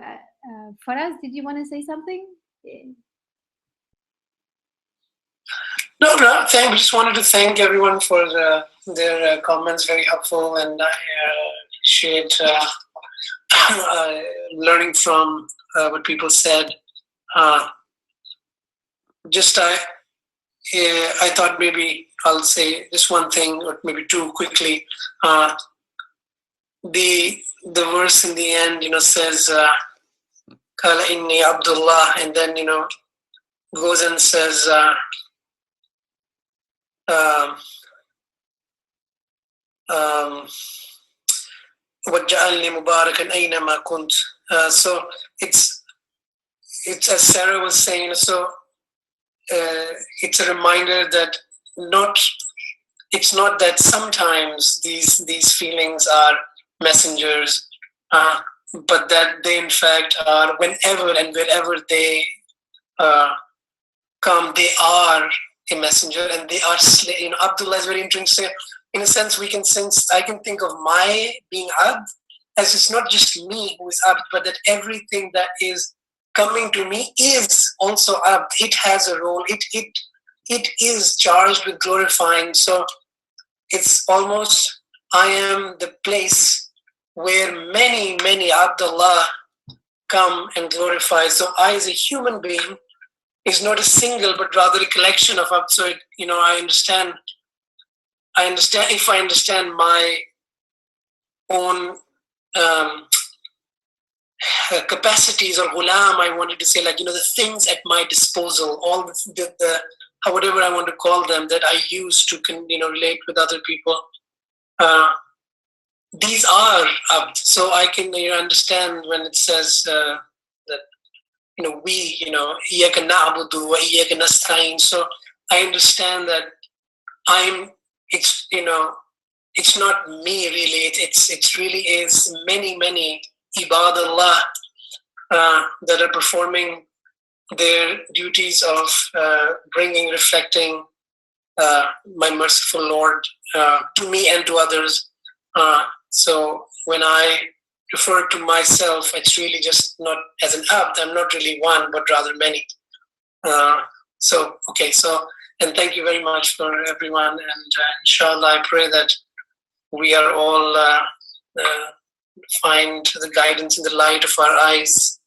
Faraz, did you want to say something? No, I just wanted to thank everyone for their comments, very helpful, and I appreciate learning from what people said. I thought maybe I'll say just one thing, or maybe two quickly. The verse in the end, says, "Kala inni Abdullah," and then goes and says, وَجَعَلْنِي مُبَارَكًا أَيْنَمَا كُنْتُ. So it's as Sarah was saying. So it's a reminder that it's not that sometimes these feelings are messengers, but that they in fact are, whenever and wherever they come, they are a messenger, and they are Abdullah is very interesting. In a sense, I can think of my being Abd as it's not just me who is Abd, but that everything that is coming to me is also Abd. It has a role. It is charged with glorifying. So it's almost, I am the place where many Abdullah come and glorify. So I, as a human being, is not a single, but rather a collection of Abd. So I understand. If I understand my own capacities, or ghulam, I wanted to say, the things at my disposal, all the whatever I want to call them, that I use to relate with other people. These are Abd. So I can understand when it says that we, iyyaka na'budu wa iyyaka nasta'in. So I understand that it's not me really. It's really is many ibadallah that are performing their duties of reflecting my merciful Lord to me and to others. So when I refer to myself, it's really just not as an abd. I'm not really one, but rather many. So and thank you very much for everyone. And inshallah, I pray that we are all find the guidance in the light of our eyes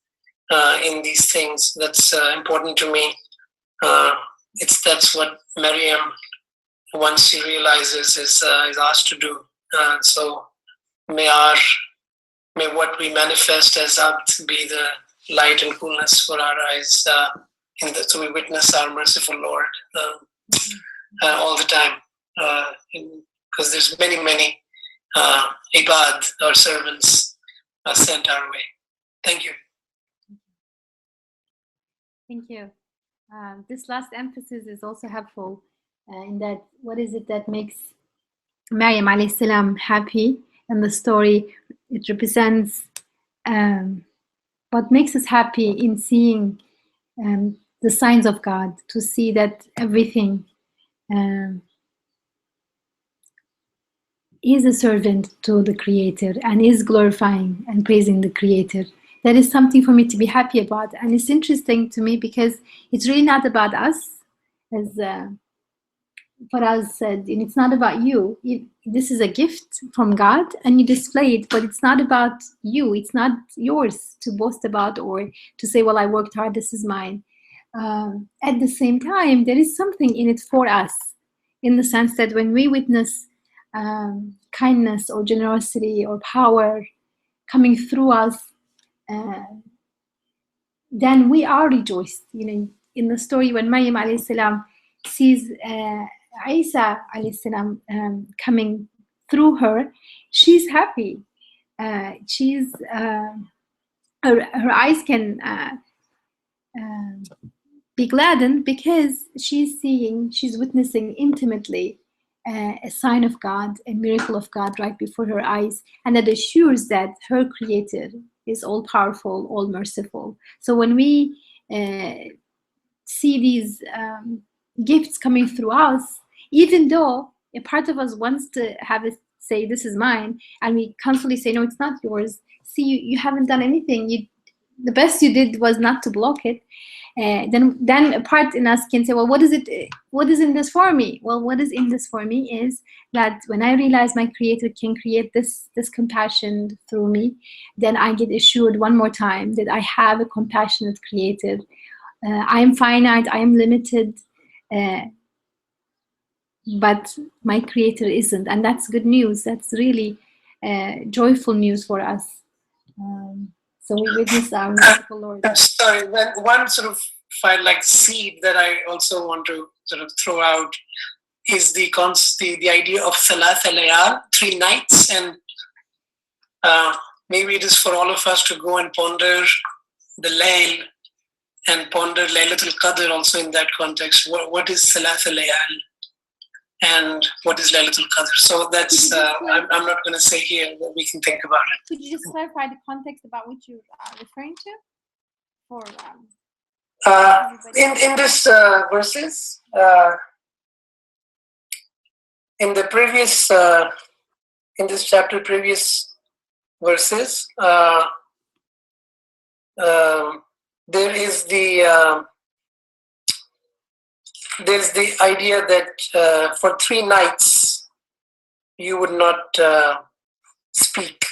in these things. That's important to me. That's what Maryam, once she realizes, is asked to do. So may what we manifest as Abd be the light and coolness for our eyes, so we witness our merciful Lord all the time. Because there's many ibad or servants sent our way. Thank you. Thank you. This last emphasis is also helpful in that what is it that makes Maryam alayhi salam happy in the story? It represents what makes us happy in seeing the signs of God, to see that everything is a servant to the Creator and is glorifying and praising the Creator. That is something for me to be happy about. And it's interesting to me because it's really not about us, as Faraz said, and it's not about you. This is a gift from God and you display it, but it's not about you. It's not yours to boast about or to say, well, I worked hard, this is mine. At the same time, there is something in it for us, in the sense that when we witness kindness or generosity or power coming through us, then we are rejoiced. In the story when Maryam alayhi salam sees Isa alayhi salam coming through her, she's happy. She's her eyes can be gladdened because she's witnessing intimately a sign of God, a miracle of God right before her eyes, and that assures that her Creator is all powerful, all merciful. So when we see these gifts coming through us, even though a part of us wants to have it say, this is mine, and we constantly say, no, it's not yours. See, you haven't done anything. The best you did was not to block it. Then a part in us can say, well, what is in this for me? Well, what is in this for me is that when I realize my Creator can create this compassion through me, then I get assured one more time that I have a compassionate Creator. I am finite, I am limited, but my Creator isn't, and that's good news. That's really joyful news for us. So we witness our merciful Lord. Sorry, one sort of seed that I also want to sort of throw out is the idea of Thalath al-Layal, 3 nights, and maybe it is for all of us to go and ponder the Layl and ponder Laylatul Qadr also in that context. What is Thalath al-Layal and what is Laylatul Qadr? So that's I'm not going to say here, but we can think about it. Could you just clarify the context about which you are referring to? For in this verses, in the previous in this chapter, previous verses, there is there's the idea that for 3 nights you would not speak.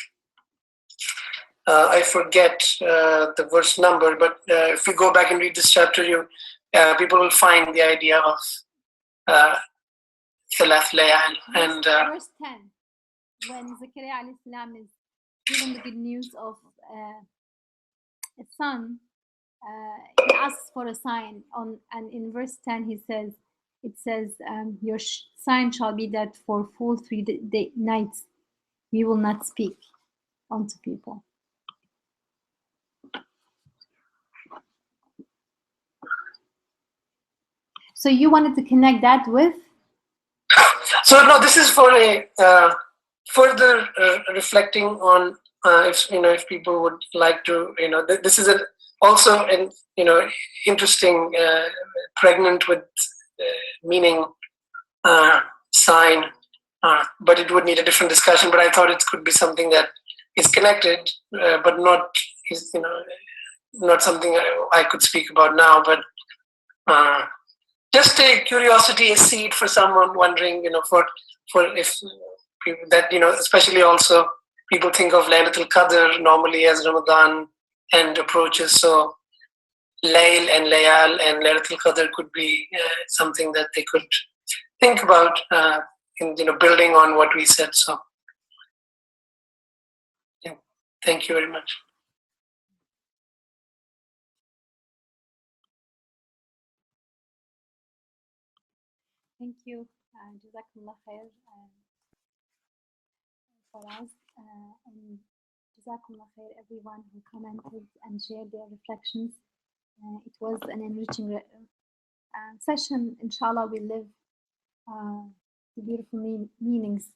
I forget the verse number, but if you go back and read this chapter, people will find the idea of Thalath Layal. And verse 10, when Zakaria alayhi salam is given the good news of a son, he asks for a sign and in verse 10 it says your sign shall be that for full 3 nights you will not speak unto people. So you wanted to connect that with So no, this is for a further reflecting on if people would like to, this is also an interesting, pregnant with meaning sign, but it would need a different discussion. But I thought it could be something that is connected, but not not something I could speak about now. But just a curiosity, a seed for someone wondering, for if people that, especially also people think of Laylatul Qadr normally as Ramadan and approaches. So Layl and Layal and Laylatul Qadr could be something that they could think about in building on what we said. So yeah, thank you very much. Thank you. Jazakallah khair, Faraz, and Jazakallah khair everyone who commented and shared their reflections. It was an enriching session. Inshallah, we live the beautiful meanings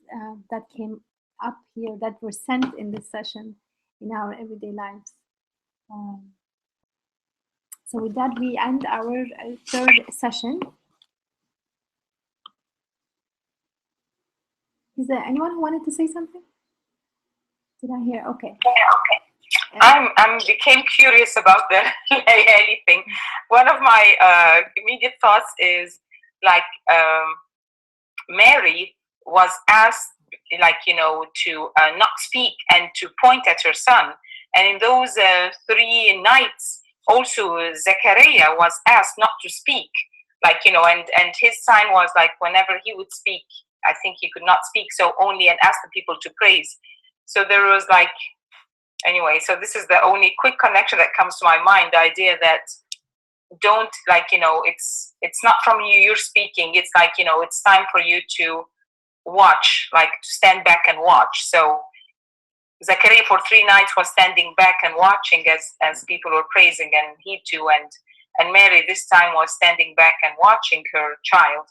that came up here, that were sent in this session in our everyday lives. So with that, we end our third session. Is there anyone who wanted to say something? Did I hear? Okay. Yeah, okay. I became curious about the Layali thing. One of my immediate thoughts is like Mary was asked, to not speak and to point at her son. And in those 3 nights, also Zechariah was asked not to speak, and his sign was like whenever he would speak, I think he could not speak, so only and ask the people to praise. So there was anyway, so this is the only quick connection that comes to my mind, the idea that don't it's not from you, you're speaking, it's it's time for you to watch, to stand back and watch. So Zachariah for 3 nights was standing back and watching as people were praising, and he too, and Mary this time was standing back and watching her child.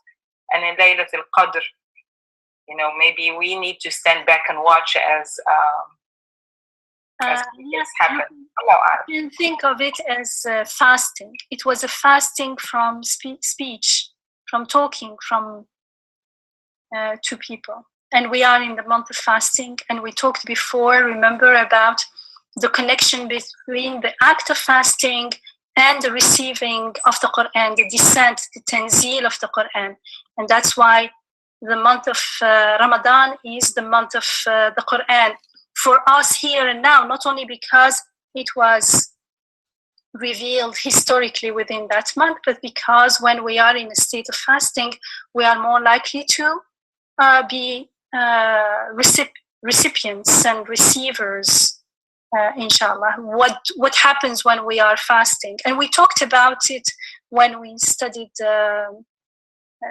And in Laylatul Qadr, maybe we need to stand back and watch as yes, happen. You can think of it as fasting. It was a fasting from speech, from talking, from to people. And we are in the month of fasting, and we talked before, remember, about the connection between the act of fasting and the receiving of the Quran, the descent, the tanzil of the Quran. And that's why the month of Ramadan is the month of the Quran for us here and now, not only because it was revealed historically within that month, but because when we are in a state of fasting, we are more likely to be recipients and receivers, inshallah. What happens when we are fasting? And we talked about it when we studied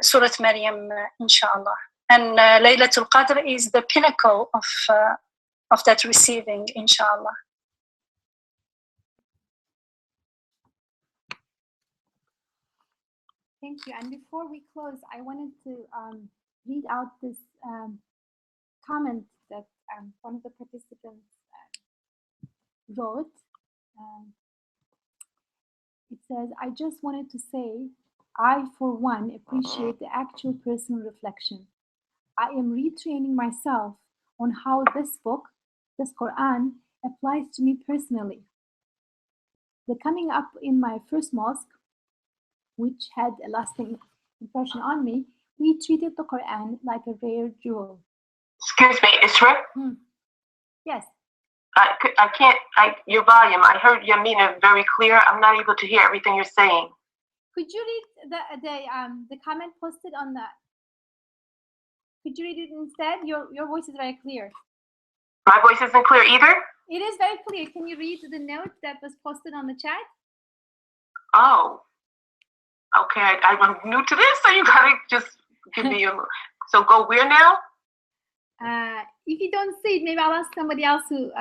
Surah Maryam, inshallah. And Laylatul Qadr is the pinnacle of that receiving, inshallah. Thank you. And before we close, I wanted to read out this comment that one of the participants wrote. It says, I just wanted to say, I, for one, appreciate the actual personal reflection. I am retraining myself on how this book, this Quran, applies to me personally. The coming up in my first mosque, which had a lasting impression on me, we treated the Quran like a rare jewel. Excuse me, Isra? Yes. I can't, your volume, I heard Yamina very clear. I'm not able to hear everything you're saying. Could you read the comment posted on that? Could you read it instead? Your voice is very clear. My voice isn't clear either? It is very clear. Can you read the note that was posted on the chat? Oh. Okay, I'm new to this, so you gotta just give me so go where now? If you don't see it, maybe I'll ask somebody else who,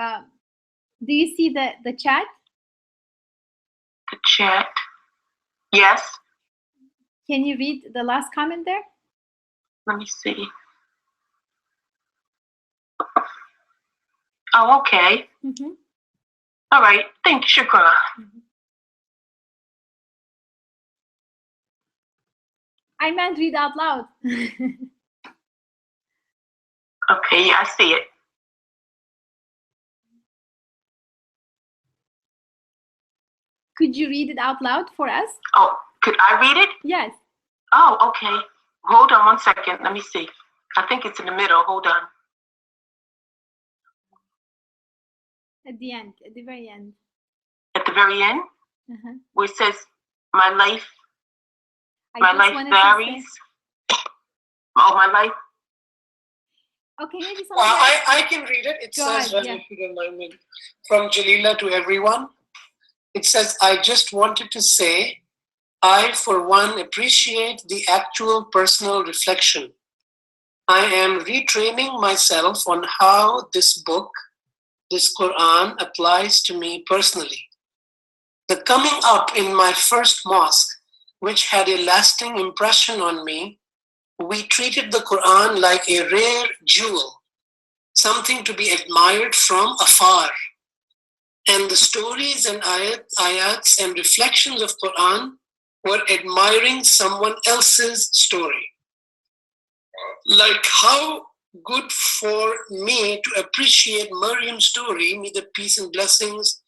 do you see the chat? The chat, yes. Can you read the last comment there? Let me see. Oh, okay. All right. Thank you, shukran. I meant read out loud. Okay, I see it. Could you read it out loud for us? Oh, could I read it? Yes. Oh, okay. Hold on 1 second. Let me see. I think it's in the middle. Hold on. At the end, at the very end. At the very end, where it says, my life varies. Oh, my life. Okay, maybe something I can read it. It says, ahead, yeah. if you don't mind me, from Jalila to everyone. It says, I just wanted to say, I, for one, appreciate the actual personal reflection. I am retraining myself on how this book, this Quran, applies to me personally. The coming up in my first mosque, which had a lasting impression on me, we treated the Quran like a rare jewel, something to be admired from afar. And the stories and ayats and reflections of Quran were admiring someone else's story. Like how good for me to appreciate Maryam's story, may the peace and blessings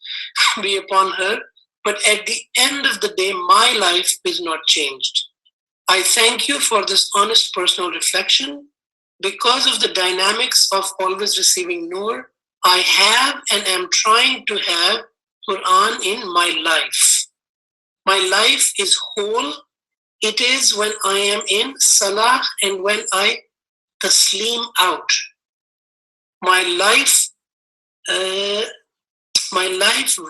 be upon her, but at the end of the day, my life is not changed. I thank you for this honest personal reflection. Because of the dynamics of always receiving Nur, I have and am trying to have Quran in my life. My life is whole. It is when I am in Salah and when I taslim out. My life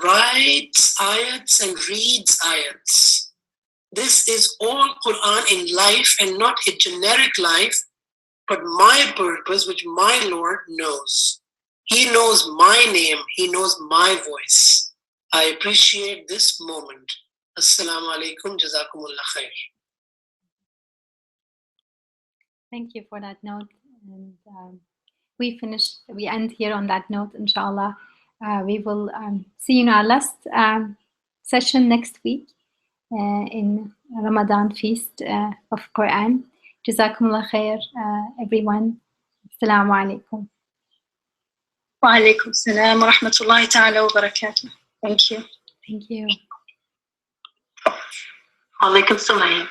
writes ayats and reads ayats. This is all Quran in life and not a generic life, but my purpose, which my Lord knows. He knows my name. He knows my voice. I appreciate this moment. Assalamu alaikum. Jazakumullah khair. Thank you for that note. And we end here on that note, inshallah. We will see you in our last session next week in Ramadan feast of Quran. Jazakumullah khair, everyone. Assalamu alaikum. Wa alaikum salam wa rahmatullahi ta'ala wa barakatuh. Thank you. Thank you. Alaikum salam.